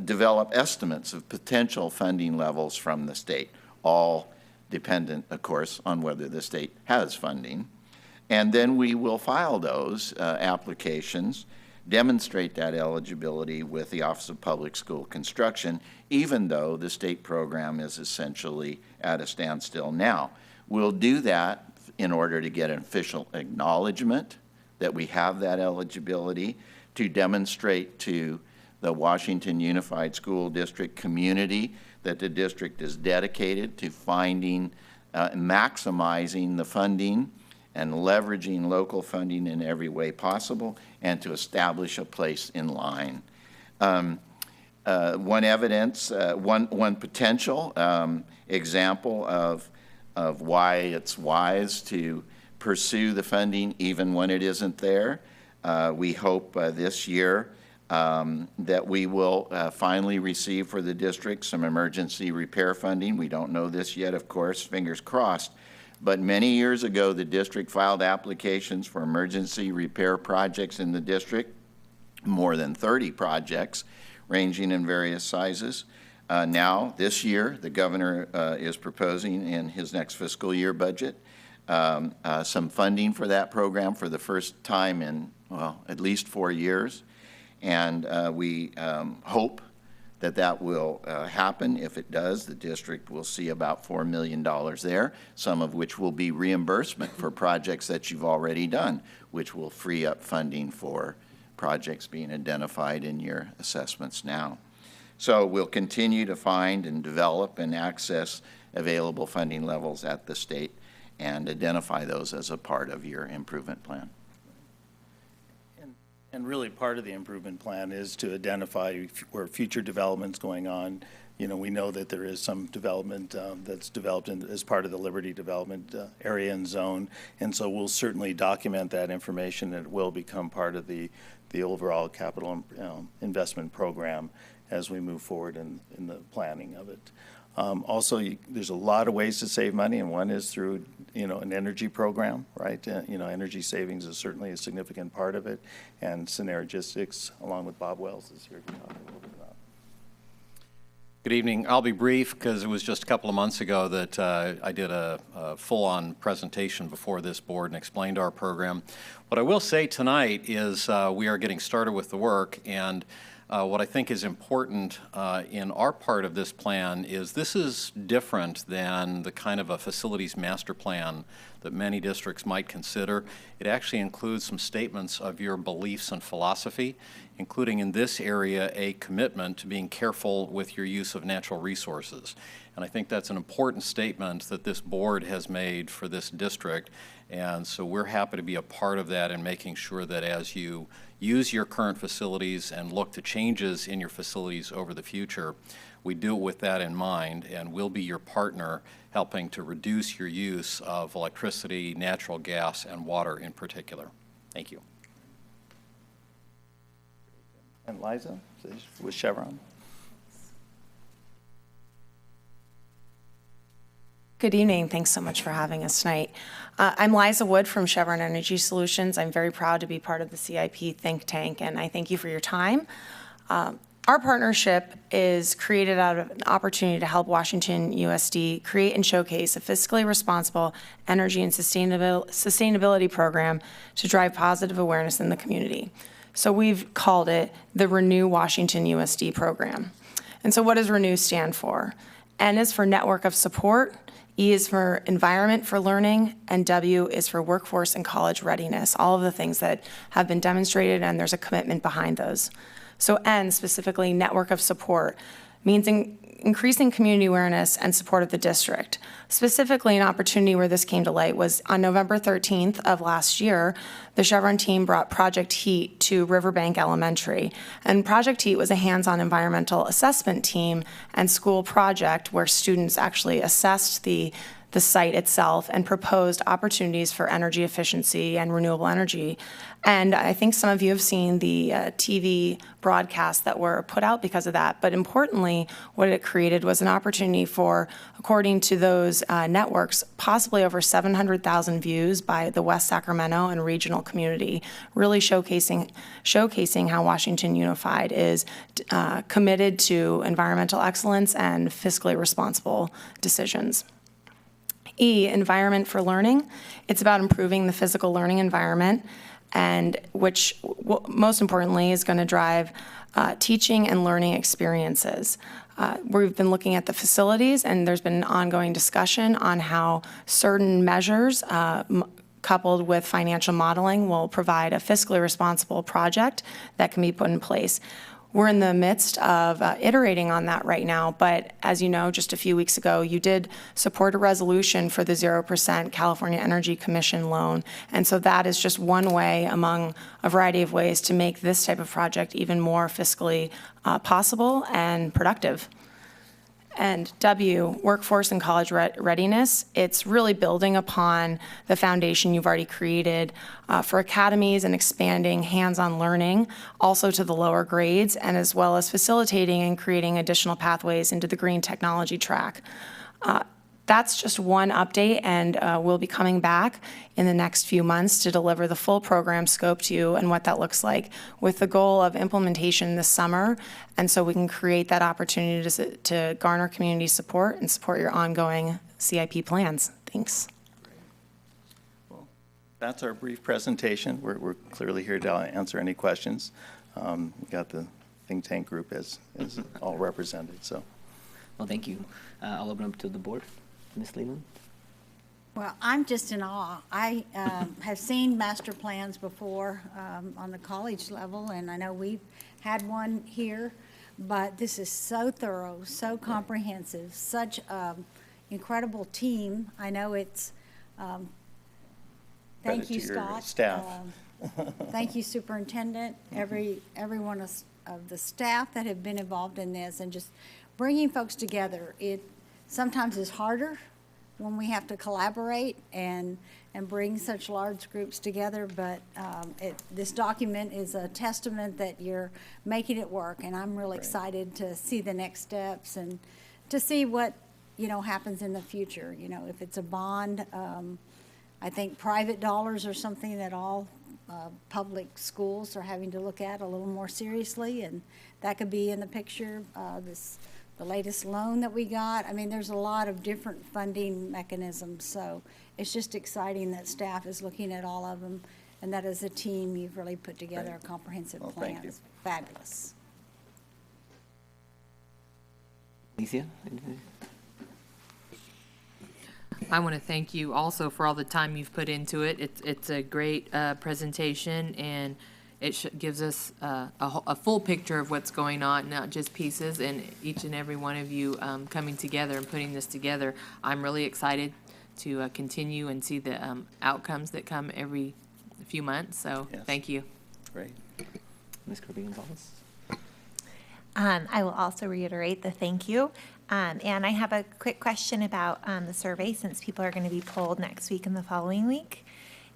develop estimates of potential funding levels from the state, all dependent, of course, on whether the state has funding. And then we will file those applications, demonstrate that eligibility with the Office of Public School Construction, even though the state program is essentially at a standstill now. We'll do that in order to get an official acknowledgement that we have that eligibility, to demonstrate to the Washington Unified School District community that the district is dedicated to finding, maximizing the funding and leveraging local funding in every way possible, and to establish a place in line. One potential example of why it's wise to pursue the funding even when it isn't there. We hope this year that we will finally receive for the district some emergency repair funding. We don't know this yet, of course, fingers crossed. But many years ago, the district filed applications for emergency repair projects in the district, more than 30 projects ranging in various sizes. Now, this year, the governor is proposing in his next fiscal year budget some funding for that program for the first time in, well, at least 4 years. And we hope that that will happen. If it does, the district will see about $4 million there, some of which will be reimbursement for projects that you've already done, which will free up funding for projects being identified in your assessments now. So we'll continue to find and develop and access available funding levels at the state. and identify those as a part of your improvement plan. And really, part of the improvement plan is to identify where future development's going on. You know, we know that there is some development that's developed as part of the Liberty Development area and zone, and so we'll certainly document that information, and it will become part of the overall capital investment program as we move forward in the planning of it. Also, there's a lot of ways to save money, and one is through, you know, an energy program, right? You know, energy savings is certainly a significant part of it, and Synergistics, along with Bob Wells, is here to talk a little bit about. Good evening. I'll be brief because it was just a couple of months ago that I did a full-on presentation before this board and explained our program. What I will say tonight is we are getting started with the work, and what I think is important in our part of this plan is this is different than the kind of a facilities master plan that many districts might consider. It actually includes some statements of your beliefs and philosophy, including in this area a commitment to being careful with your use of natural resources. And I think that's an important statement that this board has made for this district. And so we're happy to be a part of that and making sure that as you use your current facilities and look to changes in your facilities over the future, we do it with that in mind, and we'll be your partner helping to reduce your use of electricity, natural gas, and water in particular. Thank you. And Liza with Chevron. Good evening. Thanks so much for having us tonight. I'm Liza Wood from Chevron Energy Solutions. I'm very proud to be part of the CIP think tank, and I thank you for your time. Our partnership is created out of an opportunity to help Washington USD create and showcase a fiscally responsible energy and sustainability program to drive positive awareness in the community. So we've called it the Renew Washington USD program. And so what does Renew stand for? N is for Network of Support, E is for Environment for Learning, and W is for Workforce and College Readiness, all of the things that have been demonstrated, and there's a commitment behind those. So N, specifically Network of Support, means increasing community awareness and support of the district. Specifically, an opportunity where this came to light was on November 13th of last year, the Chevron team brought Project HEAT to Riverbank Elementary. And Project HEAT was a hands-on environmental assessment team and school project where students actually assessed the site itself and proposed opportunities for energy efficiency and renewable energy. And I think some of you have seen the TV broadcasts that were put out because of that. But importantly, what it created was an opportunity for, according to those networks, possibly over 700,000 views by the West Sacramento and regional community, really showcasing how Washington Unified is committed to environmental excellence and fiscally responsible decisions. E, Environment for Learning. It's about improving the physical learning environment, and which most importantly is going to drive teaching and learning experiences. We've been looking at the facilities, and there's been an ongoing discussion on how certain measures coupled with financial modeling will provide a fiscally responsible project that can be put in place. We're in the midst of iterating on that right now, but as you know, just a few weeks ago, you did support a resolution for the 0% California Energy Commission loan, and so that is just one way among a variety of ways to make this type of project even more fiscally possible and productive. And W, Workforce and College Readiness. It's really building upon the foundation you've already created for academies and expanding hands-on learning also to the lower grades, and as well as facilitating and creating additional pathways into the green technology track. That's just one update, and we'll be coming back in the next few months to deliver the full program scope to you and what that looks like, with the goal of implementation this summer, and so we can create that opportunity to garner community support and support your ongoing CIP plans. Thanks. Well, that's our brief presentation. We're clearly here to answer any questions. We got the think tank group as all represented. So, well, thank you. I'll open up to the board. Ms. Leland? Well, I'm just in awe. I have seen master plans before on the college level, and I know we've had one here, but this is so thorough, so comprehensive, such an incredible team. I know it's Thank you, Credit to your Scott. staff. Thank you, Superintendent, everyone of the staff that have been involved in this, and just bringing folks together. It sometimes is harder when we have to collaborate and bring such large groups together, but this document is a testament that you're making it work, and I'm really excited to see the next steps and to see what, happens in the future. If it's a bond, I think private dollars are something that all public schools are having to look at a little more seriously, and that could be in the picture. The latest loan that we got. I mean, there's a lot of different funding mechanisms, so it's just exciting that staff is looking at all of them, and that as a team, you've really put together a comprehensive plan. Thank you. It's fabulous. Alicia? I want to thank you also for all the time you've put into it. It's a great presentation, and it gives us a full picture of what's going on, not just pieces, and each and every one of you coming together and putting this together. I'm really excited to continue and see the outcomes that come every few months, so thank you. Great. Ms. Kirby-Gonzalez? I will also reiterate the thank you. And I have a quick question about the survey, since people are going to be polled next week and the following week.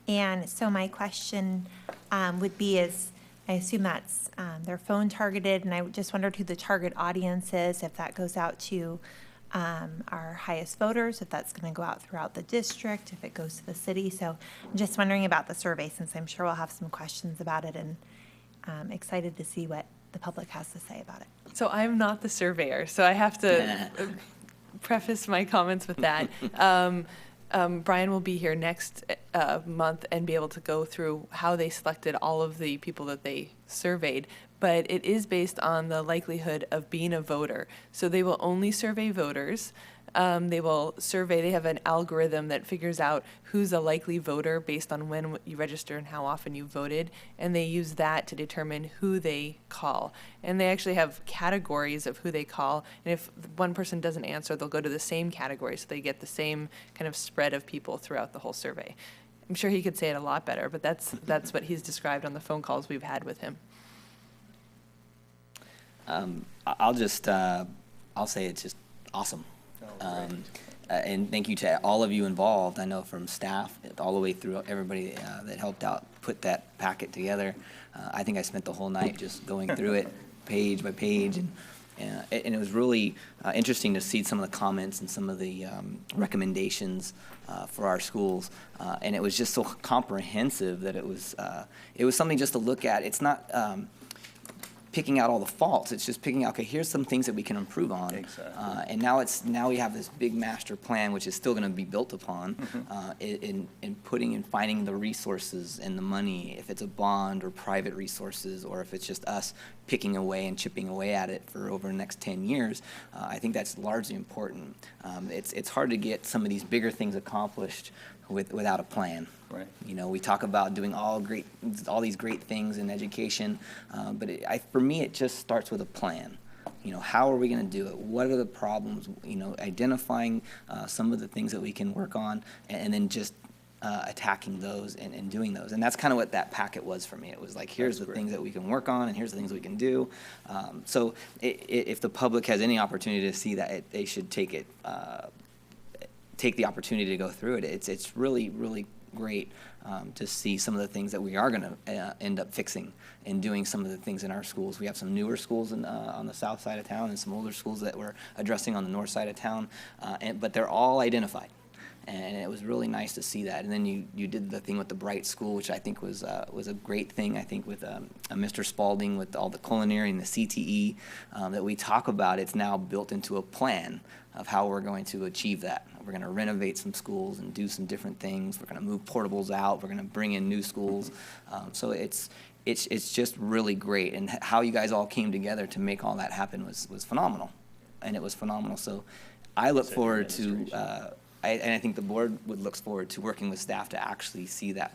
And so my question would be is, I assume that's their phone targeted, and I just wondered who the target audience is, if that goes out to our highest voters, if that's going to go out throughout the district, if it goes to the city. So I'm just wondering about the survey, since I'm sure we'll have some questions about it, and excited to see what the public has to say about it. So I'm not the surveyor, so I have to preface my comments with that. Brian will be here next month and be able to go through how they selected all of the people that they surveyed, but it is based on the likelihood of being a voter. So they will only survey voters. They have an algorithm that figures out who's a likely voter based on when you register and how often you voted, and they use that to determine who they call. And they actually have categories of who they call, and if one person doesn't answer, they'll go to the same category, so they get the same kind of spread of people throughout the whole survey. I'm sure he could say it a lot better, but that's what he's described on the phone calls we've had with him. I'll say it's just awesome. And thank you to all of you involved. I know from staff all the way through everybody that helped out put that packet together. I think I spent the whole night just going through it page by page, and it was really interesting to see some of the comments and some of the recommendations for our schools. And it was just so comprehensive that it was something just to look at. It's not picking out all the faults. It's just picking out, okay, here's some things that we can improve on. Exactly. And now we have this big master plan, which is still going to be built upon in putting and finding the resources and the money, if it's a bond or private resources, or if it's just us picking away and chipping away at it for over the next 10 years. I think that's largely important. It's hard to get some of these bigger things accomplished without a plan. Right. We talk about doing all these great things in education, but for me, it just starts with a plan. How are we going to do it? What are the problems? Identifying some of the things that we can work on, and then just attacking those and doing those. And that's kind of what that packet was for me. It was like, here's the things that we can work on, and here's the things we can do. So if the public has any opportunity to see that, they should take the opportunity to go through it. It's really, really great to see some of the things that we are going to end up fixing and doing some of the things in our schools. We have some newer schools on the south side of town and some older schools that we're addressing on the north side of town, but they're all identified. And it was really nice to see that. And then you did the thing with the Bright School, which I think was a great thing. I think with Mr. Spalding, with all the culinary and the CTE that we talk about, it's now built into a plan of how we're going to achieve that. We're going to renovate some schools and do some different things. We're going to move portables out. We're going to bring in new schools. So it's just really great. And how you guys all came together to make all that happen was phenomenal. And it was phenomenal. So I look forward to, and I think the board looks forward to working with staff to actually see that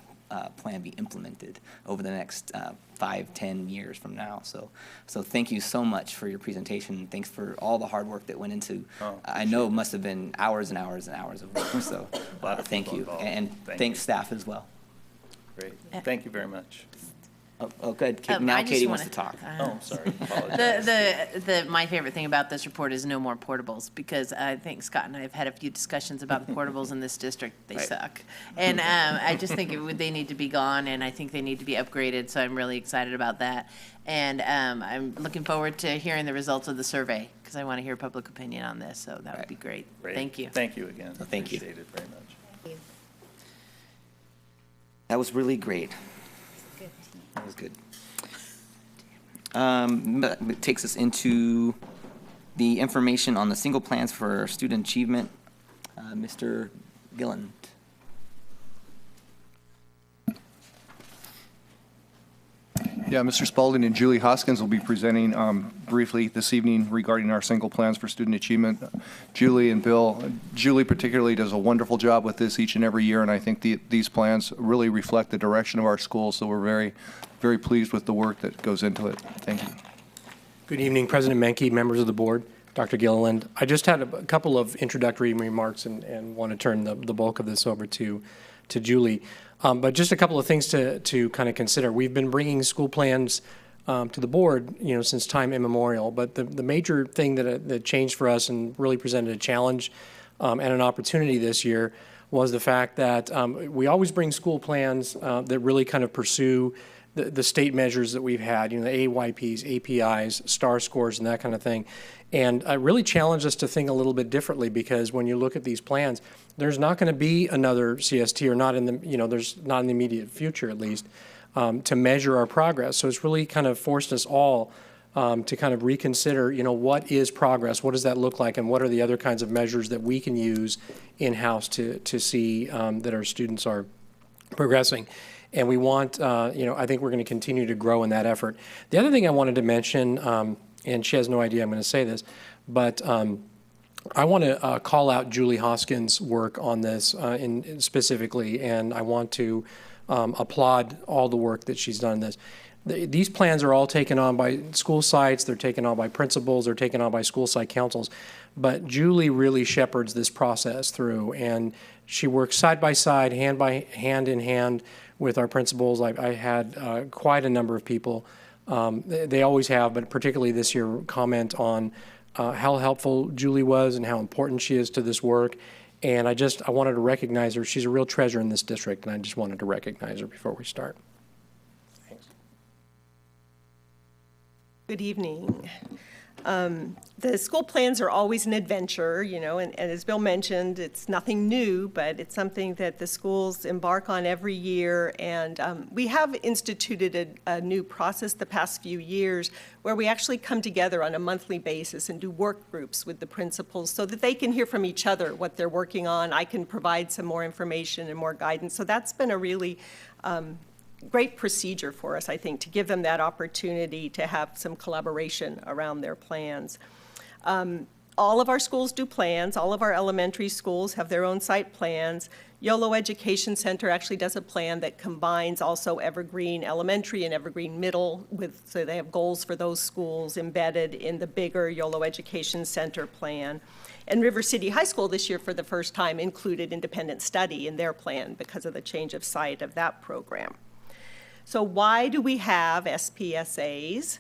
plan be implemented over the next 5-10 years from now. So thank you so much for your presentation. Thanks for all the hard work that went into. I know it must have been hours and hours and hours of work. So thank you, and thanks staff as well. Great. Thank you very much. Oh, good. Now Katie wants to talk. Oh, sorry. Apologize. My favorite thing about this report is no more portables, because I think Scott and I have had a few discussions about the portables in this district. They suck. And I just think they need to be gone, and I think they need to be upgraded, so I'm really excited about that. And I'm looking forward to hearing the results of the survey, because I want to hear public opinion on this, so that would be great. Thank you. Thank you again. Thank you. Appreciate it very much. Thank you. That was really great. That was good. It takes us into the information on the single plans for student achievement. Mr. Gilland. Yeah, Mr. Spalding and Julie Hoskins will be presenting briefly this evening regarding our single plans for student achievement. Julie and Bill, Julie particularly does a wonderful job with this each and every year, and I think these plans really reflect the direction of our school, so we're very, very pleased with the work that goes into it. Thank you. Good evening, President Menke, members of the board, Dr. Gilliland. I just had a couple of introductory remarks and want to turn the bulk of this over to Julie. But just a couple of things to kind of consider. We've been bringing school plans to the board, since time immemorial. But the major thing that changed for us and really presented a challenge and an opportunity this year was the fact that we always bring school plans that really kind of pursue the state measures that we've had, the AYPs, APIs, STAR scores, and that kind of thing. And it really challenged us to think a little bit differently, because when you look at these plans, there's not going to be another CST, or not in the, there's not in the immediate future at least, to measure our progress. So it's really kind of forced us all to kind of reconsider, what is progress, what does that look like, and what are the other kinds of measures that we can use in-house to see that our students are progressing. And we want, I think we're going to continue to grow in that effort. The other thing I wanted to mention, and she has no idea I'm going to say this, but I want to call out Julie Hoskins' work on this specifically, and I want to applaud all the work that she's done in this. These plans are all taken on by school sites, they're taken on by principals, they're taken on by school site councils, but Julie really shepherds this process through, and she works side by side, hand in hand with our principals. I had quite a number of people, they always have, but particularly this year, comment on how helpful Julie was and how important she is to this work. And I wanted to recognize her. She's a real treasure in this district, and I just wanted to recognize her before we start. Thanks. Good evening. The school plans are always an adventure, and as Bill mentioned, it's nothing new, but it's something that the schools embark on every year. And we have instituted a new process the past few years where we actually come together on a monthly basis and do work groups with the principals so that they can hear from each other what they're working on. I can provide some more information and more guidance. So that's been a really great procedure for us, I think, to give them that opportunity to have some collaboration around their plans. All of our schools do plans. All of our elementary schools have their own site plans. YOLO Education Center actually does a plan that combines also Evergreen Elementary and Evergreen Middle, so they have goals for those schools embedded in the bigger YOLO Education Center plan. And River City High School this year, for the first time, included independent study in their plan because of the change of site of that program. So why do we have SPSAs?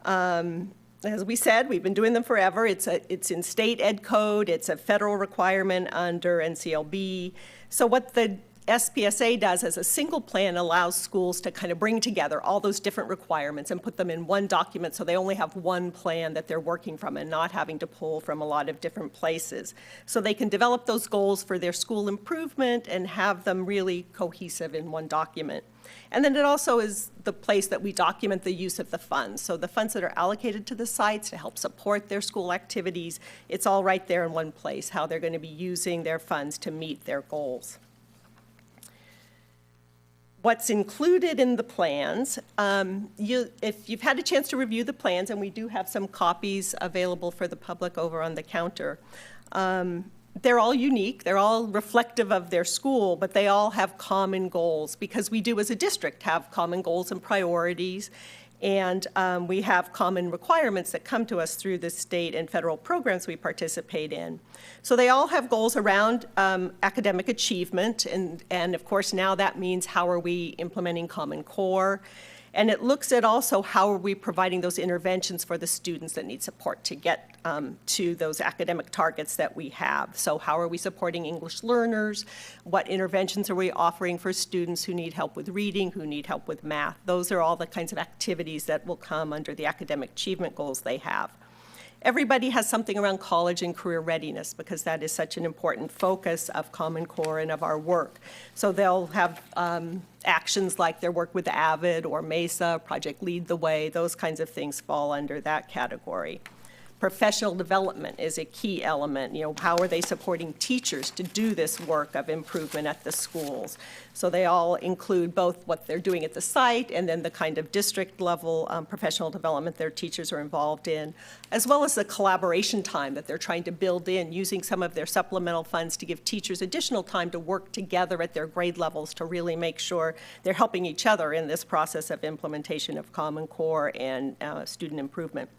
As we said, we've been doing them forever. It's in state ed code. It's a federal requirement under NCLB. So what the SPSA does as a single plan allows schools to kind of bring together all those different requirements and put them in one document, so they only have one plan that they're working from and not having to pull from a lot of different places. So they can develop those goals for their school improvement and have them really cohesive in one document. And then it also is the place that we document the use of the funds. So the funds that are allocated to the sites to help support their school activities, it's all right there in one place, how they're going to be using their funds to meet their goals. What's included in the plans, if you've had a chance to review the plans, and we do have some copies available for the public over on the counter, they're all unique, they're all reflective of their school, but they all have common goals because we do as a district have common goals and priorities. And we have common requirements that come to us through the state and federal programs we participate in. So they all have goals around academic achievement, and of course now that means how are we implementing Common Core. And it looks at also how are we providing those interventions for the students that need support to get to those academic targets that we have. So how are we supporting English learners? What interventions are we offering for students who need help with reading, who need help with math? Those are all the kinds of activities that will come under the academic achievement goals they have. Everybody has something around college and career readiness because that is such an important focus of Common Core and of our work. So they'll have actions like their work with AVID or MESA, Project Lead the Way, those kinds of things fall under that category. Professional development is a key element. You know, how are they supporting teachers to do this work of improvement at the schools? So they all include both what they're doing at the site and then the kind of district level professional development their teachers are involved in, as well as the collaboration time that they're trying to build in, using some of their supplemental funds to give teachers additional time to work together at their grade levels to really make sure they're helping each other in this process of implementation of Common Core and student improvement.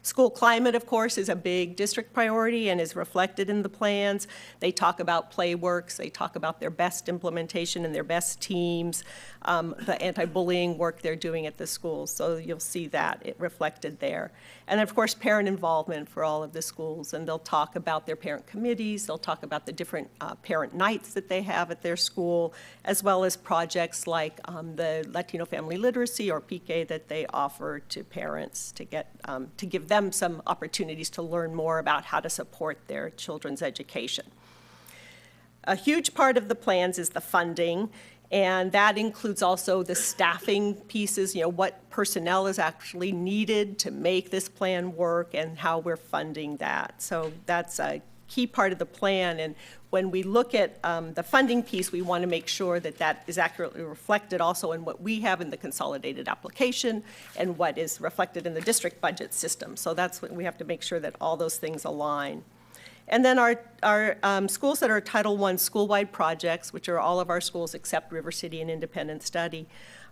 School climate, of course, is a big district priority and is reflected in the plans. They talk about PlayWorks. They talk about their best implementation and their best teams, the anti-bullying work they're doing at the schools. So you'll see that it reflected there. And, of course, parent involvement for all of the schools. And they'll talk about their parent committees. They'll talk about the different parent nights that they have at their school, as well as projects like the Latino Family Literacy, or PK, that they offer to parents to get to give them some opportunities to learn more about how to support their children's education. A huge part of the plans is the funding, and that includes also the staffing pieces, you know, what personnel is actually needed to make this plan work and how we're funding that. So that's a key part of the plan, and when we look at the funding piece, we want to make sure that that is accurately reflected also in what we have in the consolidated application and what is reflected in the district budget system. So that's what we have to make sure that all those things align. And then our schools that are Title I school-wide projects, which are all of our schools except River City and Independent Study,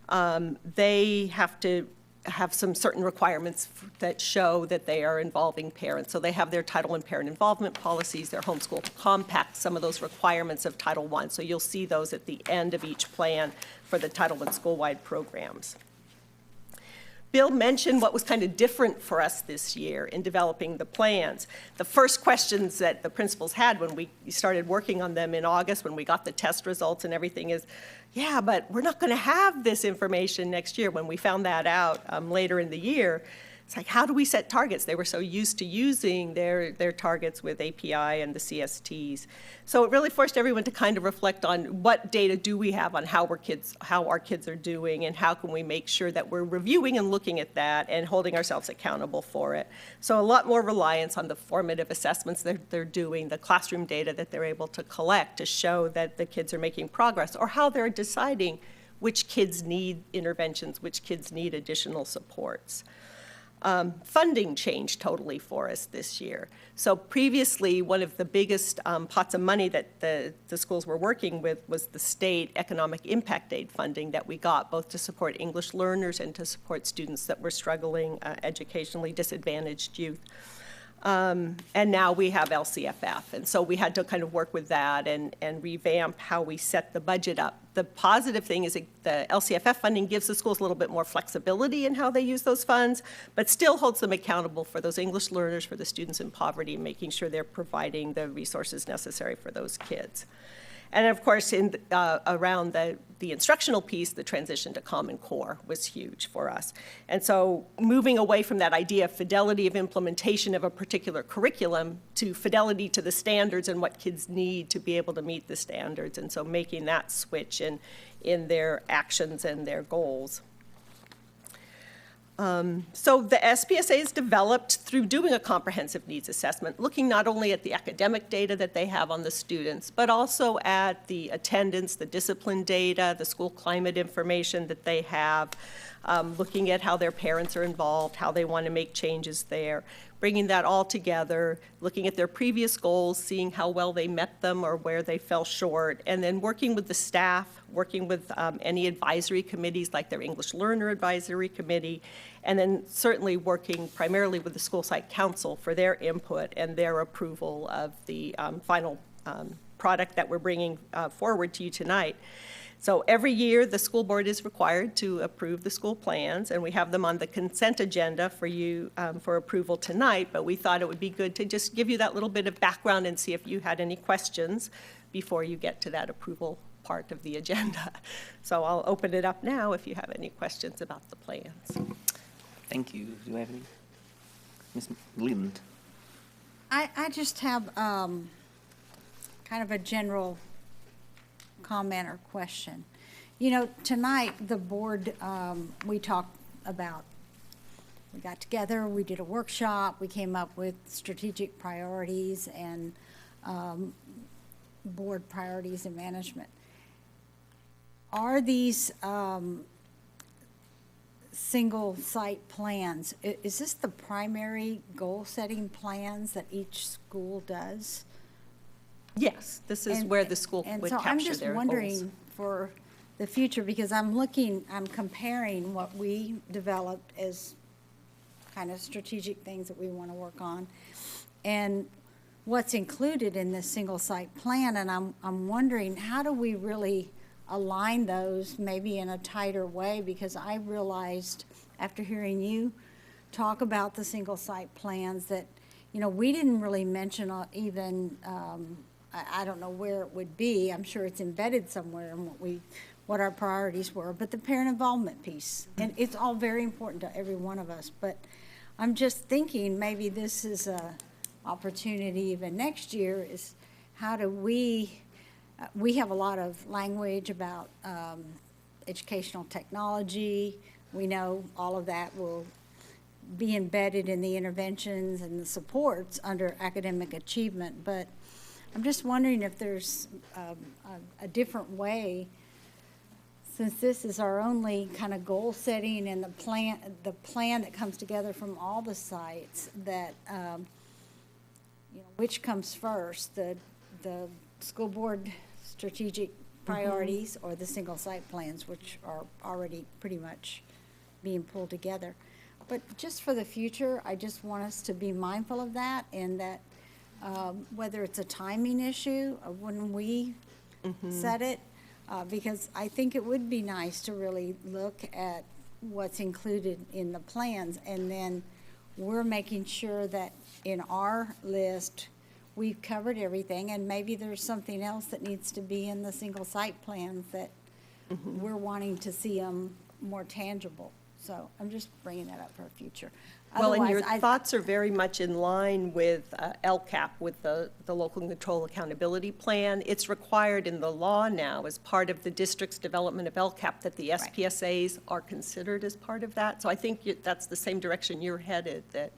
they have to have some certain requirements that show that they are involving parents. So they have their Title I parent involvement policies, their homeschool compact, some of those requirements of Title I. So you'll see those at the end of each plan for the Title I school-wide programs. Bill mentioned what was kind of different for us this year in developing the plans. The first questions that the principals had when we started working on them in August, when we got the test results and everything, is, yeah, but we're not going to have this information next year. When we found that out later in the year, it's like, how do we set targets? They were so used to using their targets with API and the CSTs. So it really forced everyone to kind of reflect on what data do we have on how our kids are doing, and how can we make sure that we're reviewing and looking at that and holding ourselves accountable for it. So a lot more reliance on the formative assessments that they're doing, the classroom data that they're able to collect to show that the kids are making progress, or how they're deciding which kids need interventions, which kids need additional supports. Funding changed totally for us this year. So previously, one of the biggest pots of money that the schools were working with was the state economic impact aid funding that we got, both to support English learners and to support students that were struggling, educationally disadvantaged youth. And now we have LCFF, and so we had to kind of work with that and revamp how we set the budget up. The positive thing is that the LCFF funding gives the schools a little bit more flexibility in how they use those funds, but still holds them accountable for those English learners, for the students in poverty, making sure they're providing the resources necessary for those kids. And of course, around the instructional piece, the transition to Common Core was huge for us. And so moving away from that idea of fidelity of implementation of a particular curriculum to fidelity to the standards and what kids need to be able to meet the standards. And so making that switch in their actions and their goals. So the SPSA is developed through doing a comprehensive needs assessment, looking not only at the academic data that they have on the students, but also at the attendance, the discipline data, the school climate information that they have, looking at how their parents are involved, how they want to make changes there. bringing that all together, looking at their previous goals, seeing how well they met them or where they fell short, and then working with the staff, working with any advisory committees like their English Learner Advisory Committee, and then certainly working primarily with the school site council for their input and their approval of the final product that we're bringing forward to you tonight. So every year, the school board is required to approve the school plans, and we have them on the consent agenda for you for approval tonight, but we thought it would be good to just give you that little bit of background and see if you had any questions before you get to that approval part of the agenda. So I'll open it up now if you have any questions about the plans. Thank you. Do I have any? Ms. Leland? I just have kind of a general comment or question. You know, tonight, the board, we talked about, we got together, we did a workshop, we came up with strategic priorities and board priorities and management. Are these single site plans, is this the primary goal-setting plans that each school does? Yes, this is where the school would capture their goals. And so I'm just wondering for the future, because I'm comparing what we developed as kind of strategic things that we want to work on and what's included in this single site plan, and I'm wondering, how do we really align those maybe in a tighter way? Because I realized after hearing you talk about the single site plans that, you know, we didn't really mention even I don't know where it would be. I'm sure it's embedded somewhere in what our priorities were, but the parent involvement piece. And it's all very important to every one of us, but I'm just thinking maybe this is a opportunity even next year is how do we have a lot of language about educational technology. We know all of that will be embedded in the interventions and the supports under academic achievement, but I'm just wondering if there's a different way, since this is our only kind of goal setting and the plan that comes together from all the sites, that you know, which comes first, the school board strategic priorities or the single site plans, which are already pretty much being pulled together. But just for the future, I just want us to be mindful of that, and that whether it's a timing issue of when we set it, because I think it would be nice to really look at what's included in the plans, and then we're making sure that in our list, we've covered everything, and maybe there's something else that needs to be in the single site plans that we're wanting to see them more tangible. So I'm just bringing that up for a future. Well, and your thoughts are very much in line with LCAP, with the Local Control Accountability Plan. It's required in the law now as part of the district's development of LCAP that the SPSAs are considered as part of that. So I think that's the same direction you're headed, that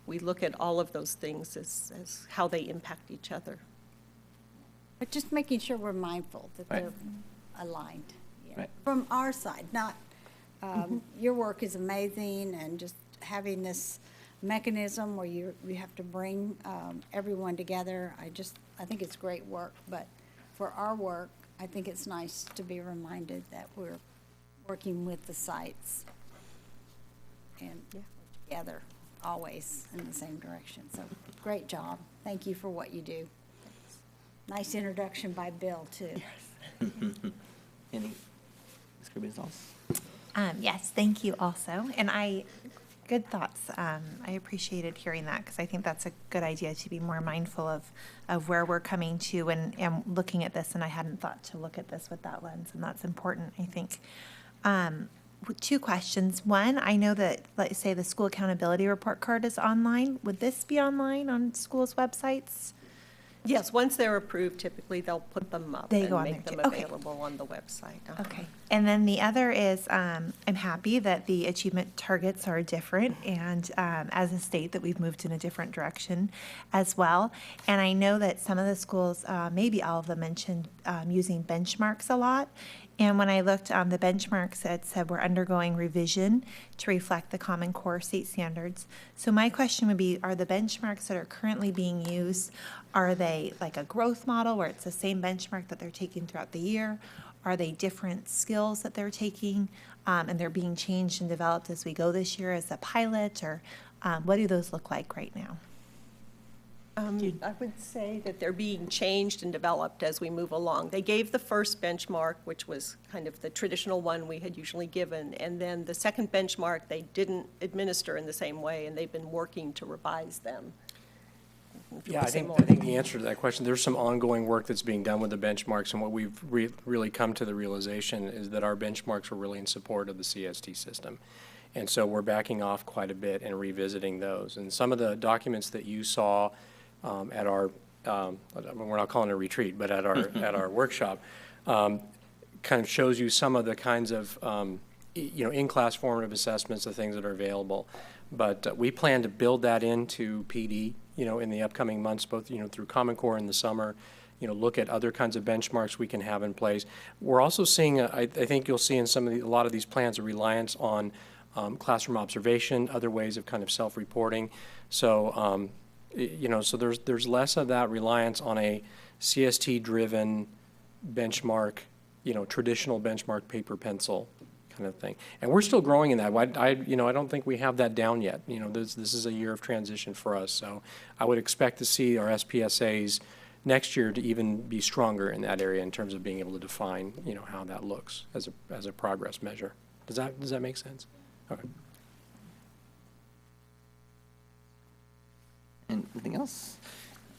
we look at all of those things as how they impact each other. But just making sure we're mindful that they're aligned from our side, not your work is amazing, and just having this mechanism where you have to bring everyone together. I think it's great work, but for our work, I think it's nice to be reminded that we're working with the sites and together always in the same direction. So great job. Thank you for what you do. Nice introduction by Bill, too. Yes. Any? Ms. Gonzalez? Yes, thank you also. And good thoughts. I appreciated hearing that, because I think that's a good idea to be more mindful of where we're coming to and looking at this. And I hadn't thought to look at this with that lens, and that's important, I think. Two questions. One, I know that, let's say, the school accountability report card is online. Would this be online on schools' websites? Yes, once they're approved, typically they'll put them up and go on make there them too. Okay. available on the website. Okay, And then the other is, I'm happy that the achievement targets are different, and as a state that we've moved in a different direction as well. And I know that some of the schools, maybe all of them, mentioned using benchmarks a lot. And when I looked, the benchmarks, it said we're undergoing revision to reflect the Common Core state standards. So my question would be, are the benchmarks that are currently being used, are they like a growth model where it's the same benchmark that they're taking throughout the year? Are they different skills that they're taking, and they're being changed and developed as we go this year as a pilot, or what do those look like right now? I would say that they're being changed and developed as we move along. They gave the first benchmark, which was kind of the traditional one we had usually given, and then the second benchmark they didn't administer in the same way, and they've been working to revise them. Yeah, I think the answer to that question, there's some ongoing work that's being done with the benchmarks, and what we've really come to the realization is that our benchmarks are really in support of the CST system. And so we're backing off quite a bit and revisiting those. And some of the documents that you saw at our, we're not calling it a retreat, but at our, at our workshop, kind of shows you some of the kinds of, in-class formative assessments, the things that are available. But we plan to build that into PD, in the upcoming months, both, through Common Core in the summer, look at other kinds of benchmarks we can have in place. We're also seeing, I think you'll see in a lot of these plans, a reliance on classroom observation, other ways of kind of self-reporting. So, so there's less of that reliance on a CST-driven benchmark, traditional benchmark paper pencil kind of thing. And we're still growing in that. I don't think we have that down yet. This is a year of transition for us. So I would expect to see our SPSAs next year to even be stronger in that area in terms of being able to define, how that looks as a progress measure. Does that make sense? Okay. Anything else?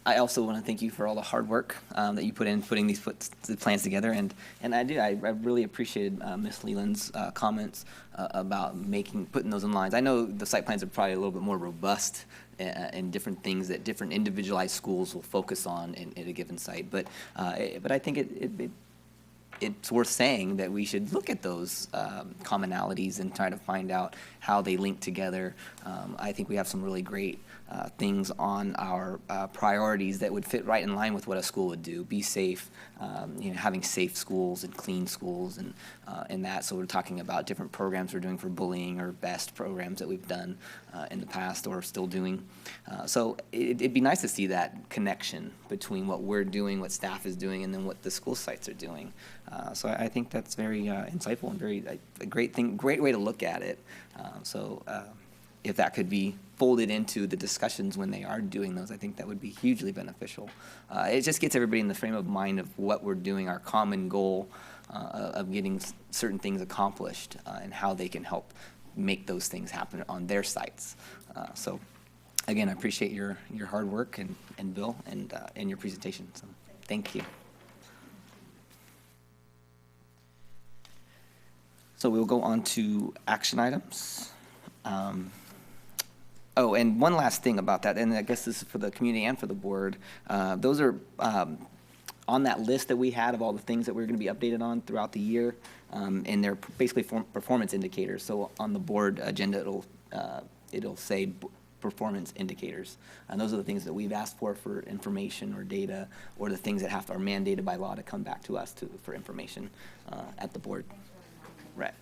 I also want to thank you for all the hard work that you put in putting these the plans together, and I really appreciated Ms. Leland's comments about putting those in lines. I know the site plans are probably a little bit more robust and different things that different individualized schools will focus on in a given site, but I think it's worth saying that we should look at those commonalities and try to find out how they link together. I think we have some really great things on our priorities that would fit right in line with what a school would do. Be safe, having safe schools and clean schools and that. So we're talking about different programs we're doing for bullying or best programs that we've done in the past or still doing. So it'd be nice to see that connection between what we're doing, what staff is doing, and then what the school sites are doing. So I think that's very insightful and a great way to look at it. If that could be folded into the discussions when they are doing those, I think that would be hugely beneficial. It just gets everybody in the frame of mind of what we're doing, our common goal of getting certain things accomplished, and how they can help make those things happen on their sites. So again, I appreciate your hard work and Bill and your presentation. So thank you. So we'll go on to action items. And one last thing about that, and I guess this is for the community and for the board. Those are on that list that we had of all the things that we're going to be updated on throughout the year, and they're basically performance indicators. So on the board agenda, it'll say performance indicators, and those are the things that we've asked for information or data, or the things that are mandated by law to come back to us for information at the board. Right.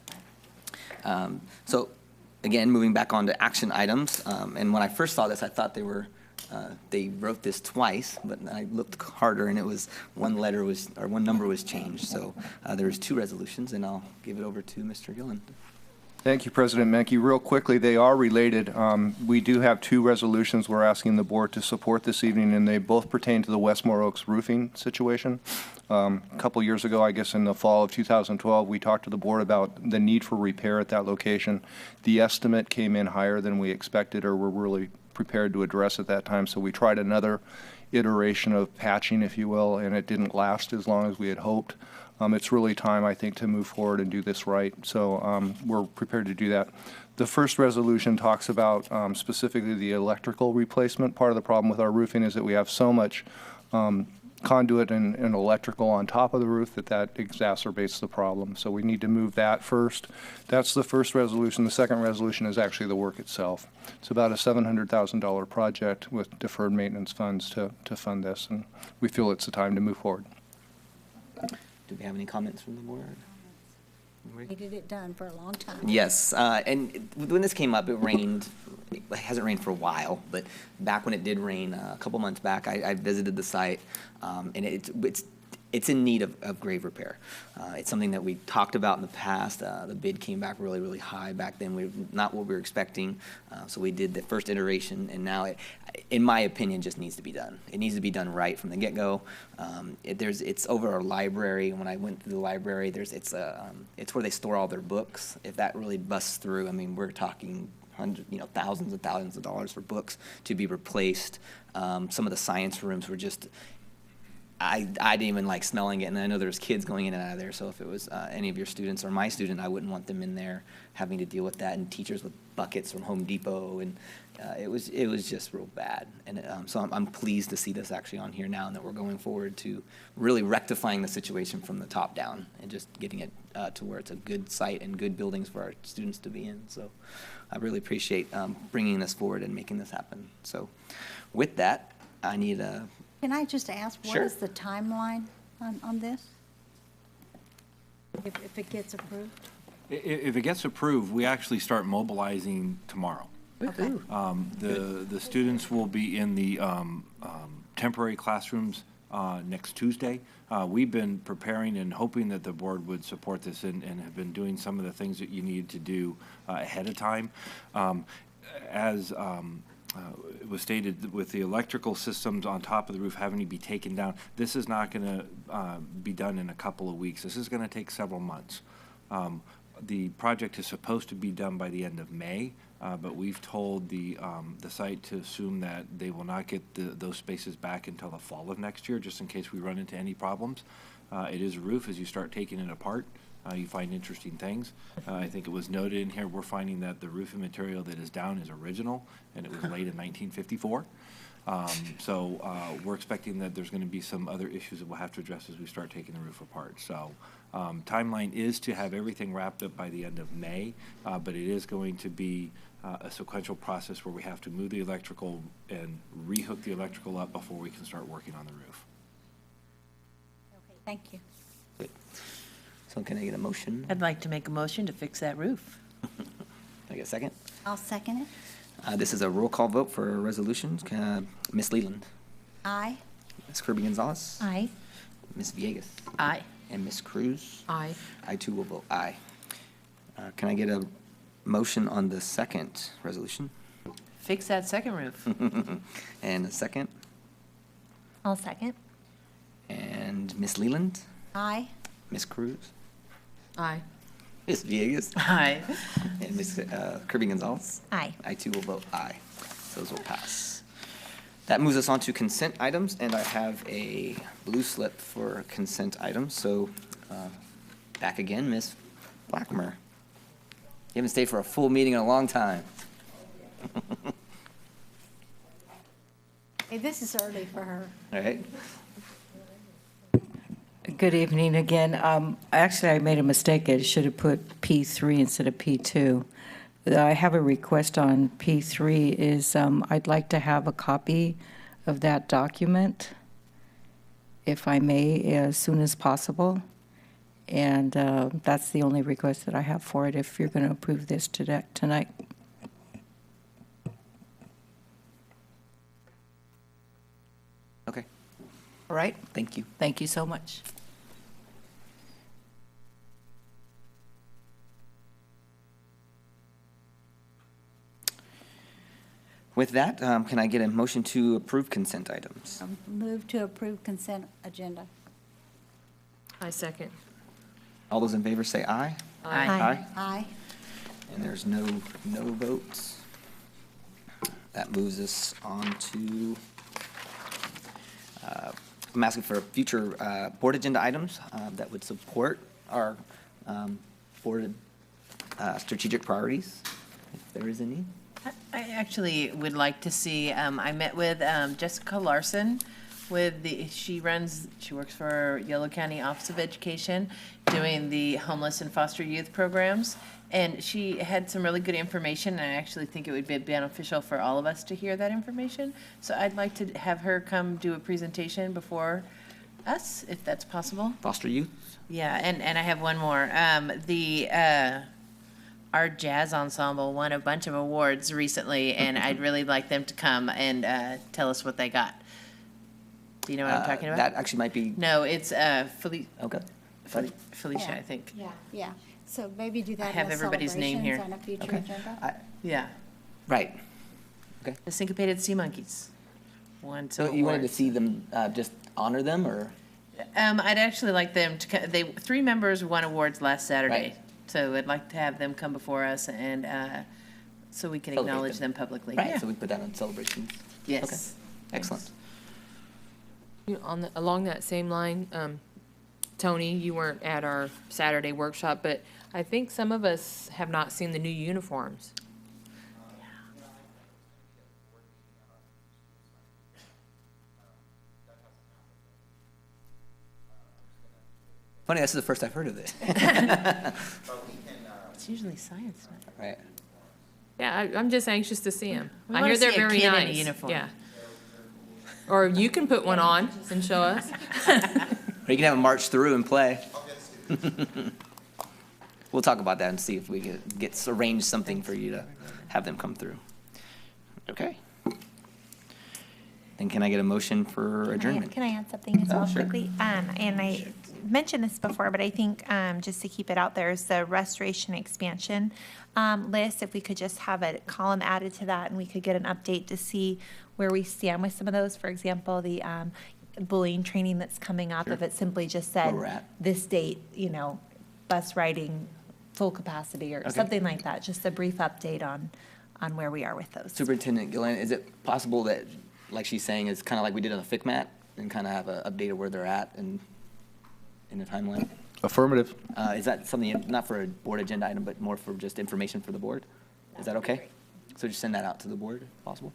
So again, moving back on to action items, and when I first saw this, I thought they wrote this twice, but I looked harder and it was one number was changed. So there was 2 resolutions, and I'll give it over to Mr. Gillen. Thank you, President Menke. Real quickly, they are related. We do have 2 resolutions we're asking the board to support this evening, and they both pertain to the Westmore Oaks roofing situation. A couple years ago, I guess in the fall of 2012, we talked to the board about the need for repair at that location. The estimate came in higher than we expected or were really prepared to address at that time, so we tried another iteration of patching, if you will, and it didn't last as long as we had hoped. It's really time, I think, to move forward and do this right, so we're prepared to do that. The first resolution talks about specifically the electrical replacement. Part of the problem with our roofing is that we have so much conduit and electrical on top of the roof, that exacerbates the problem. So we need to move that first. That's the first resolution. The second resolution is actually the work itself. It's about a $700,000 project with deferred maintenance funds to fund this, and we feel it's the time to move forward. Do we have any comments from the board? Needed it done for a long time. Yes, and when this came up, it rained. It hasn't rained for a while, but back when it did rain a couple months back, I visited the site, and it's in need of grave repair. It's something that we talked about in the past. The bid came back really, really high back then. Not what we were expecting, so we did the first iteration, and now it, in my opinion, just needs to be done. It needs to be done right from the get-go. It's over our library. When I went to the library, it's where they store all their books. If that really busts through, I mean, we're talking thousands and thousands of dollars for books to be replaced. Some of the science rooms were just, I didn't even like smelling it, and I know there's kids going in and out of there, so if it was any of your students or my student, I wouldn't want them in there having to deal with that, and teachers with buckets from Home Depot, and it was just real bad. And so I'm pleased to see this actually on here now, and that we're going forward to really rectifying the situation from the top down and just getting it to where it's a good site and good buildings for our students to be in. So I really appreciate bringing this forward and making this happen. So with that, I need a... Can I just ask, what Sure. is the timeline on this? If it gets approved? If it gets approved, we actually start mobilizing tomorrow. Okay. The students will be in the temporary classrooms next Tuesday. We've been preparing and hoping that the board would support this and have been doing some of the things that you need to do ahead of time. As it was stated, with the electrical systems on top of the roof having to be taken down, this is not going to be done in a couple of weeks. This is going to take several months. The project is supposed to be done by the end of May, but we've told the site to assume that they will not get those spaces back until the fall of next year, just in case we run into any problems. It is a roof. As you start taking it apart, you find interesting things. I think it was noted in here, we're finding that the roofing material that is down is original, and it was laid in 1954. So we're expecting that there's going to be some other issues that we'll have to address as we start taking the roof apart. So timeline is to have everything wrapped up by the end of May, but it is going to be a sequential process where we have to move the electrical and rehook the electrical up before we can start working on the roof. Okay, thank you. So can I get a motion? I'd like to make a motion to fix that roof. Can I get a second? I'll second it. This is a roll call vote for resolutions. Ms. Leland. Aye. Ms. Kirby Gonzalez. Aye. Ms. Villegas. Aye. And Ms. Cruz. Aye. I too will vote aye. Can I get a motion on the second resolution? Fix that second roof. And a second? I'll second. And Ms. Leland? Aye. Ms. Cruz? Aye. Ms. Villegas? Aye. And Ms. Kirby Gonzalez? Aye. I too will vote aye. Those will pass. That moves us on to consent items, and I have a blue slip for consent items. So back again, Ms. Blackmer. You haven't stayed for a full meeting in a long time. Hey, this is early for her. All right. Good evening again. Actually, I made a mistake. I should have put P3 instead of P2. I have a request on P3 is I'd like to have a copy of that document, if I may, as soon as possible. And that's the only request that I have for it, if you're going to approve this tonight. Okay. All right. Thank you. Thank you so much. With that, can I get a motion to approve consent items? Move to approve consent agenda. I second. All those in favor say aye. Aye. Aye. Aye. And there's no votes. That moves us on to, I'm asking for future board agenda items that would support our board strategic priorities, if there is any. I actually would like to see, I met with Jessica Larson she works for Yolo County Office of Education, doing the homeless and foster youth programs. And she had some really good information, and I actually think it would be beneficial for all of us to hear that information. So I'd like to have her come do a presentation before us, if that's possible. Foster youth? Yeah, and I have one more. Our jazz ensemble won a bunch of awards recently, and I'd really like them to come and tell us what they got. Do you know what I'm talking about? That actually might be. No, it's Okay. Felicia, I think. Yeah, so maybe do that I have in the everybody's name here. celebrations on a future agenda? Yeah. Right. Okay. The Syncopated Sea Monkeys. So you wanted to see them, just honor them, or? I'd actually like them to, 3 members won awards last Saturday. Right. So I'd like to have them come before us and, so we can Celebrate acknowledge them publicly. Right, Yeah. so we put that on celebrations. Yes. Okay. Excellent. Along that same line, Tony, you weren't at our Saturday workshop, but I think some of us have not seen the new uniforms. Funny, this is the first I've heard of it. It's usually science. Right. Yeah, I'm just anxious to see them. We I wanna hear they're see a very kid in a nice. uniform. Yeah. Or you can put one on and show us. Or you can have them march through and play. We'll talk about that and see if we get arrange something for you to have them come through. Okay. Then can I get a motion for adjournment? Can I add something as well sure. quickly? And I mentioned this before, but I think just to keep it out there is the restoration expansion list. If we could just have a column added to that and we could get an update to see where we stand with some of those. For example, the bullying training that's coming up, if it simply just said Where we're at. this date, bus riding full capacity or something like that. Just a brief update on where we are with those. Superintendent Gillen, is it possible that, like she's saying, is kind of like we did on the FICMAT and kind of have an update of where they're at and in the timeline? Affirmative. Is that something, not for a board agenda item, but more for just information for the board? Is that okay? So just send that out to the board if possible?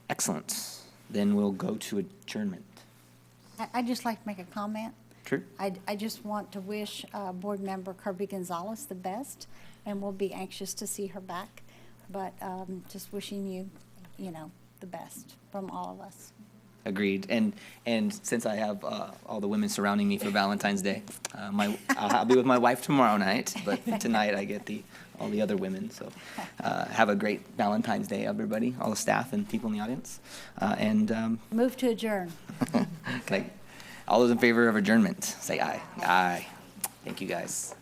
Excellent. Then we'll go to adjournment. I'd just like to make a comment. Sure. I just want to wish Board Member Kirby Gonzalez the best, and we'll be anxious to see her back. But just wishing you, the best from all of us. Agreed. And since I have all the women surrounding me for Valentine's Day, I'll be with my wife tomorrow night, but tonight I get all the other women. So have a great Valentine's Day, everybody, all the staff and people in the audience. Move to adjourn. All those in favor of adjournment, say aye. Aye. Thank you, guys.